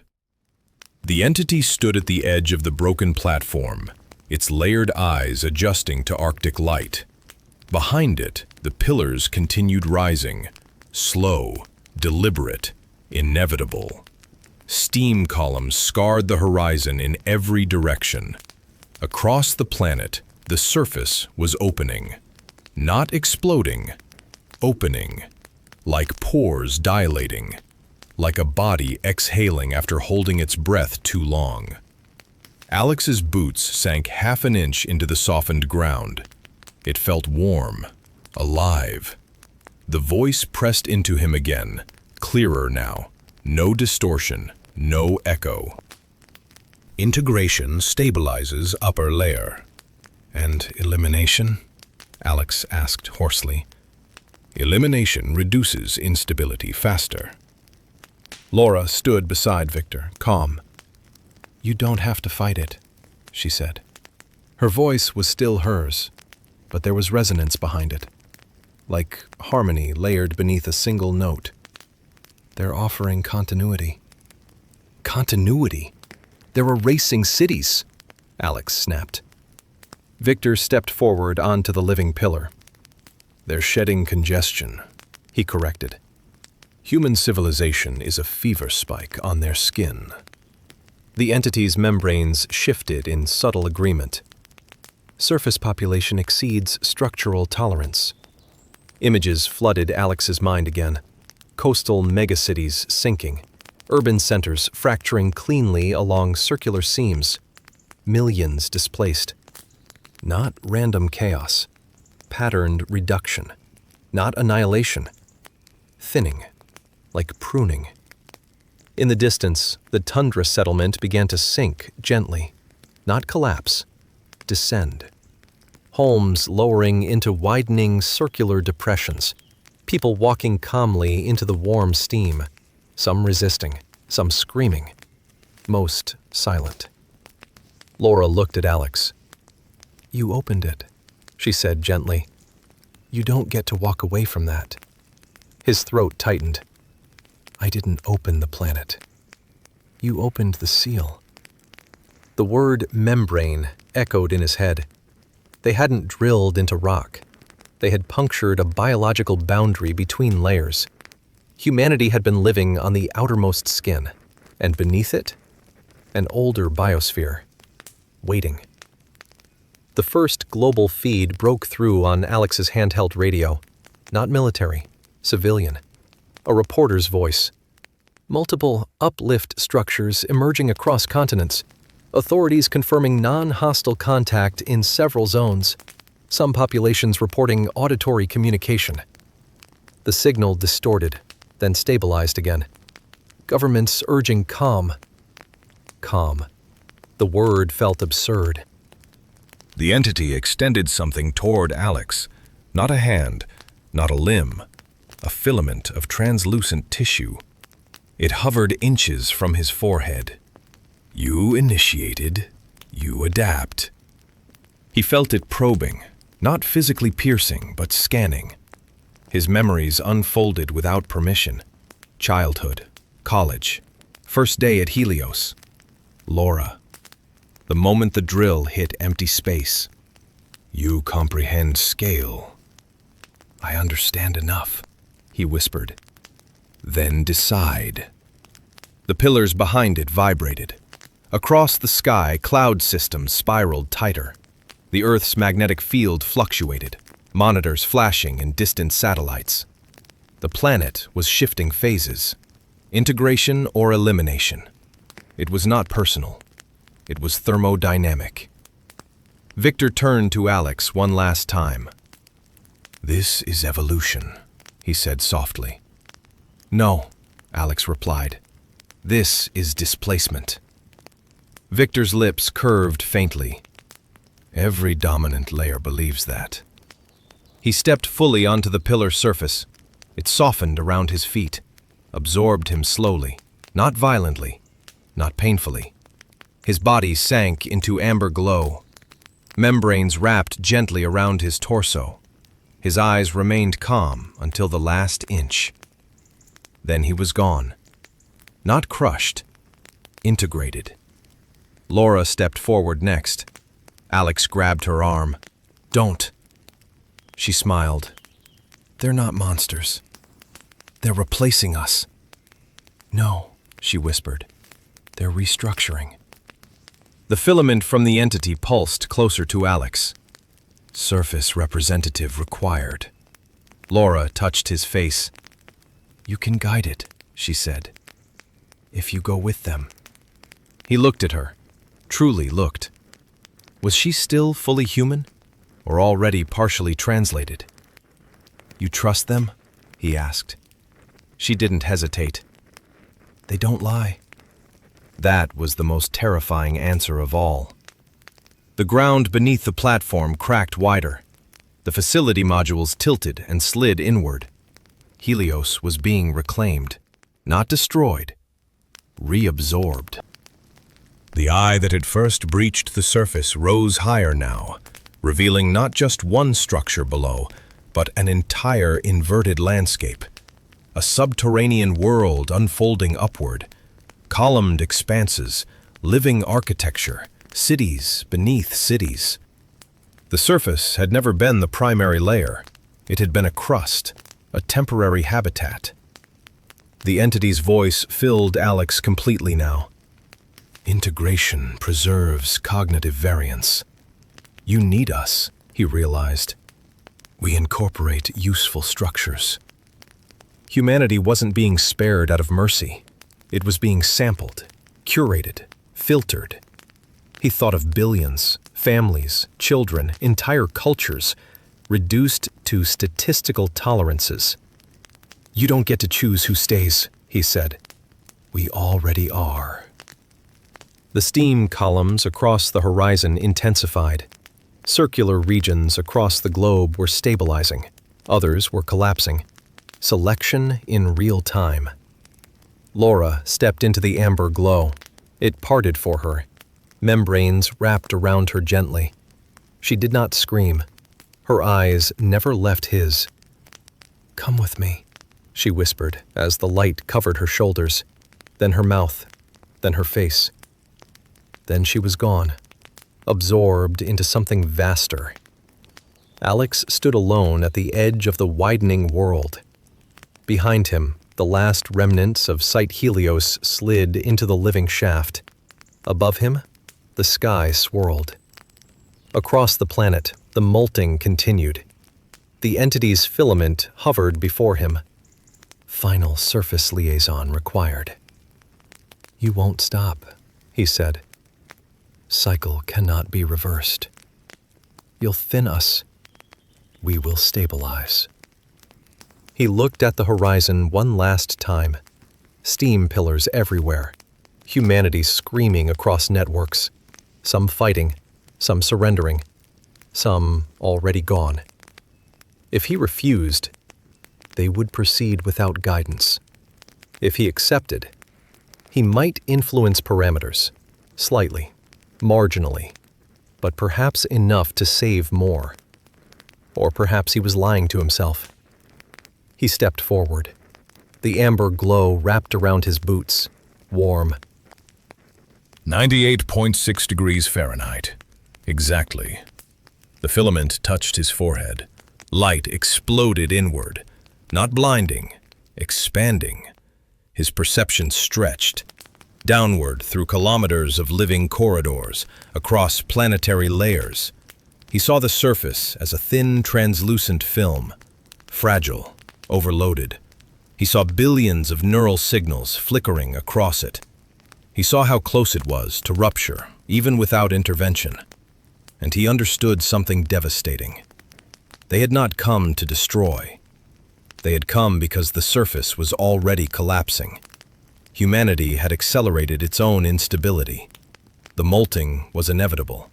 The entity stood at the edge of the broken platform, its layered eyes adjusting to Arctic light. Behind it, the pillars continued rising, slow, deliberate, inevitable. Steam columns scarred the horizon in every direction. Across the planet, the surface was opening. Not exploding, opening. Like pores dilating. Like a body exhaling after holding its breath too long. Alex's boots sank half an inch into the softened ground. It felt warm, alive. The voice pressed into him again, clearer now. No distortion, no echo. Integration stabilizes upper layer. And elimination? Alex asked hoarsely. Elimination reduces instability faster. Laura stood beside Victor, calm. You don't have to fight it, she said. Her voice was still hers, but there was resonance behind it, like harmony layered beneath a single note. They're offering continuity. Continuity? They're erasing cities, Alex snapped. Victor stepped forward onto the living pillar. They're shedding congestion, he corrected. Human civilization is a fever spike on their skin. The entity's membranes shifted in subtle agreement. Surface population exceeds structural tolerance. Images flooded Alex's mind again. Coastal megacities sinking. Urban centers fracturing cleanly along circular seams. Millions displaced. Not random chaos. Patterned reduction. Not annihilation. Thinning. Like pruning. In the distance, the tundra settlement began to sink gently. Not collapse. Descend. Homes lowering into widening circular depressions. People walking calmly into the warm steam. Some resisting. Some screaming. Most silent. Laura looked at Alex. You opened it, she said gently. You don't get to walk away from that. His throat tightened. I didn't open the planet. You opened the seal. The word membrane echoed in his head. They hadn't drilled into rock. They had punctured a biological boundary between layers. Humanity had been living on the outermost skin, and beneath it, an older biosphere, waiting. The first global feed broke through on Alex's handheld radio. Not military, civilian. A reporter's voice. Multiple uplift structures emerging across continents. Authorities confirming non-hostile contact in several zones. Some populations reporting auditory communication. The signal distorted, then stabilized again. Governments urging calm. Calm. The word felt absurd. The entity extended something toward Alex. Not a hand, not a limb. A filament of translucent tissue. It hovered inches from his forehead. You initiated, you adapt. He felt it probing, not physically piercing, but scanning. His memories unfolded without permission. Childhood, college, first day at Helios. Laura. The moment the drill hit empty space. You comprehend scale. I understand enough, he whispered. Then decide. The pillars behind it vibrated. Across the sky, cloud systems spiraled tighter. The Earth's magnetic field fluctuated, monitors flashing in distant satellites. The planet was shifting phases. Integration or elimination. It was not personal. It was thermodynamic. Victor turned to Alex one last time. This is evolution, he said softly. No, Alex replied. This is displacement. Victor's lips curved faintly. Every dominant layer believes that. He stepped fully onto the pillar surface. It softened around his feet, absorbed him slowly, not violently, not painfully. His body sank into amber glow. Membranes wrapped gently around his torso. His eyes remained calm until the last inch. Then he was gone. Not crushed, integrated. Laura stepped forward next. Alex grabbed her arm. Don't. She smiled. They're not monsters. They're replacing us. No, she whispered. They're restructuring. The filament from the entity pulsed closer to Alex. Surface representative required. Laura touched his face. You can guide it, she said. If you go with them. He looked at her, truly looked. Was she still fully human, or already partially translated? You trust them? He asked. She didn't hesitate. They don't lie. That was the most terrifying answer of all. The ground beneath the platform cracked wider. The facility modules tilted and slid inward. Helios was being reclaimed, not destroyed, reabsorbed. The eye that had first breached the surface rose higher now, revealing not just one structure below, but an entire inverted landscape. A subterranean world unfolding upward, columned expanses, living architecture, cities beneath cities. The surface had never been the primary layer. It had been a crust, a temporary habitat. The entity's voice filled Alex completely now. Integration preserves cognitive variance. You need us, he realized. We incorporate useful structures. Humanity wasn't being spared out of mercy. It was being sampled, curated, filtered. He thought of billions, families, children, entire cultures, reduced to statistical tolerances. You don't get to choose who stays, he said. We already are. The steam columns across the horizon intensified. Circular regions across the globe were stabilizing. Others were collapsing. Selection in real time. Laura stepped into the amber glow. It parted for her. Membranes wrapped around her gently. She did not scream. Her eyes never left his. Come with me, she whispered as the light covered her shoulders, then her mouth, then her face. Then she was gone, absorbed into something vaster. Alex stood alone at the edge of the widening world. Behind him, the last remnants of Site Helios slid into the living shaft. Above him, the sky swirled. Across the planet, the molting continued. The entity's filament hovered before him. Final surface liaison required. You won't stop, he said. Cycle cannot be reversed. You'll thin us. We will stabilize. He looked at the horizon one last time. Steam pillars everywhere. Humanity screaming across networks. Some fighting, some surrendering, some already gone. If he refused, they would proceed without guidance. If he accepted, he might influence parameters, slightly, marginally, but perhaps enough to save more. Or perhaps he was lying to himself. He stepped forward. The amber glow wrapped around his boots, warm. 98.6 degrees Fahrenheit. Exactly. The filament touched his forehead. Light exploded inward, not blinding, expanding. His perception stretched, downward through kilometers of living corridors, across planetary layers. He saw the surface as a thin, translucent film, fragile, overloaded. He saw billions of neural signals flickering across it. He saw how close it was to rupture, even without intervention. And he understood something devastating. They had not come to destroy. They had come because the surface was already collapsing. Humanity had accelerated its own instability. The molting was inevitable.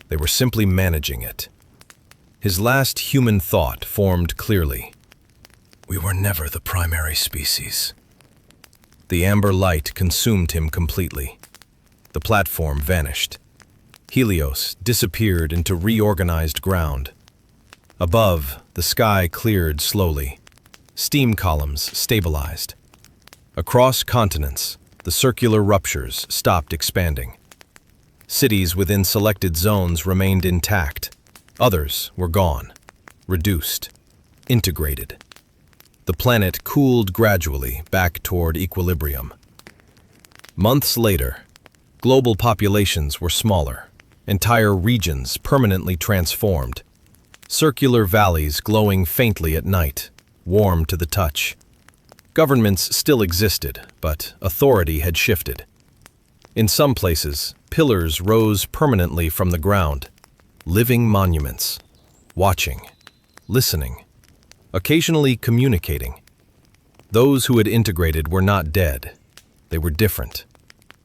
They were simply managing it. His last human thought formed clearly. We were never the primary species. The amber light consumed him completely. The platform vanished. Helios disappeared into reorganized ground. Above, the sky cleared slowly. Steam columns stabilized. Across continents, the circular ruptures stopped expanding. Cities within selected zones remained intact. Others were gone, reduced, integrated. The planet cooled gradually back toward equilibrium. Months later, global populations were smaller, entire regions permanently transformed. Circular valleys glowing faintly at night, warm to the touch. Governments still existed, but authority had shifted. In some places, pillars rose permanently from the ground, living monuments, watching, listening, occasionally communicating. Those who had integrated were not dead. They were different.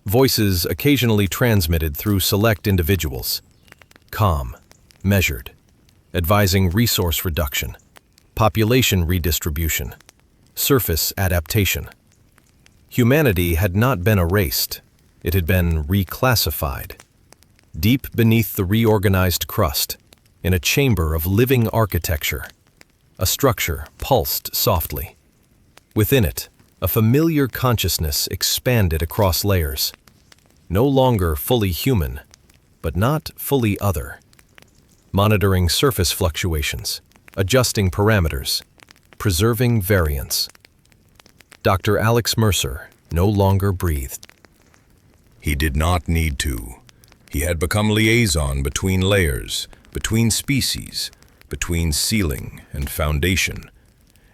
Voices occasionally transmitted through select individuals. Calm, measured, advising resource reduction, population redistribution, surface adaptation. Humanity had not been erased. It had been reclassified. Deep beneath the reorganized crust, in a chamber of living architecture, a structure pulsed softly. Within it, a familiar consciousness expanded across layers. No longer fully human, but not fully other. Monitoring surface fluctuations, adjusting parameters, preserving variance. Dr. Alex Mercer no longer breathed. He did not need to. He had become liaison between layers, between species, between ceiling and foundation.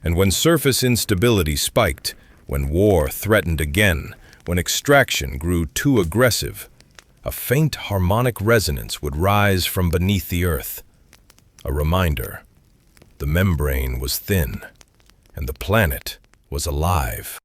And when surface instability spiked, when war threatened again, when extraction grew too aggressive, a faint harmonic resonance would rise from beneath the earth. A reminder. The membrane was thin, and the planet was alive.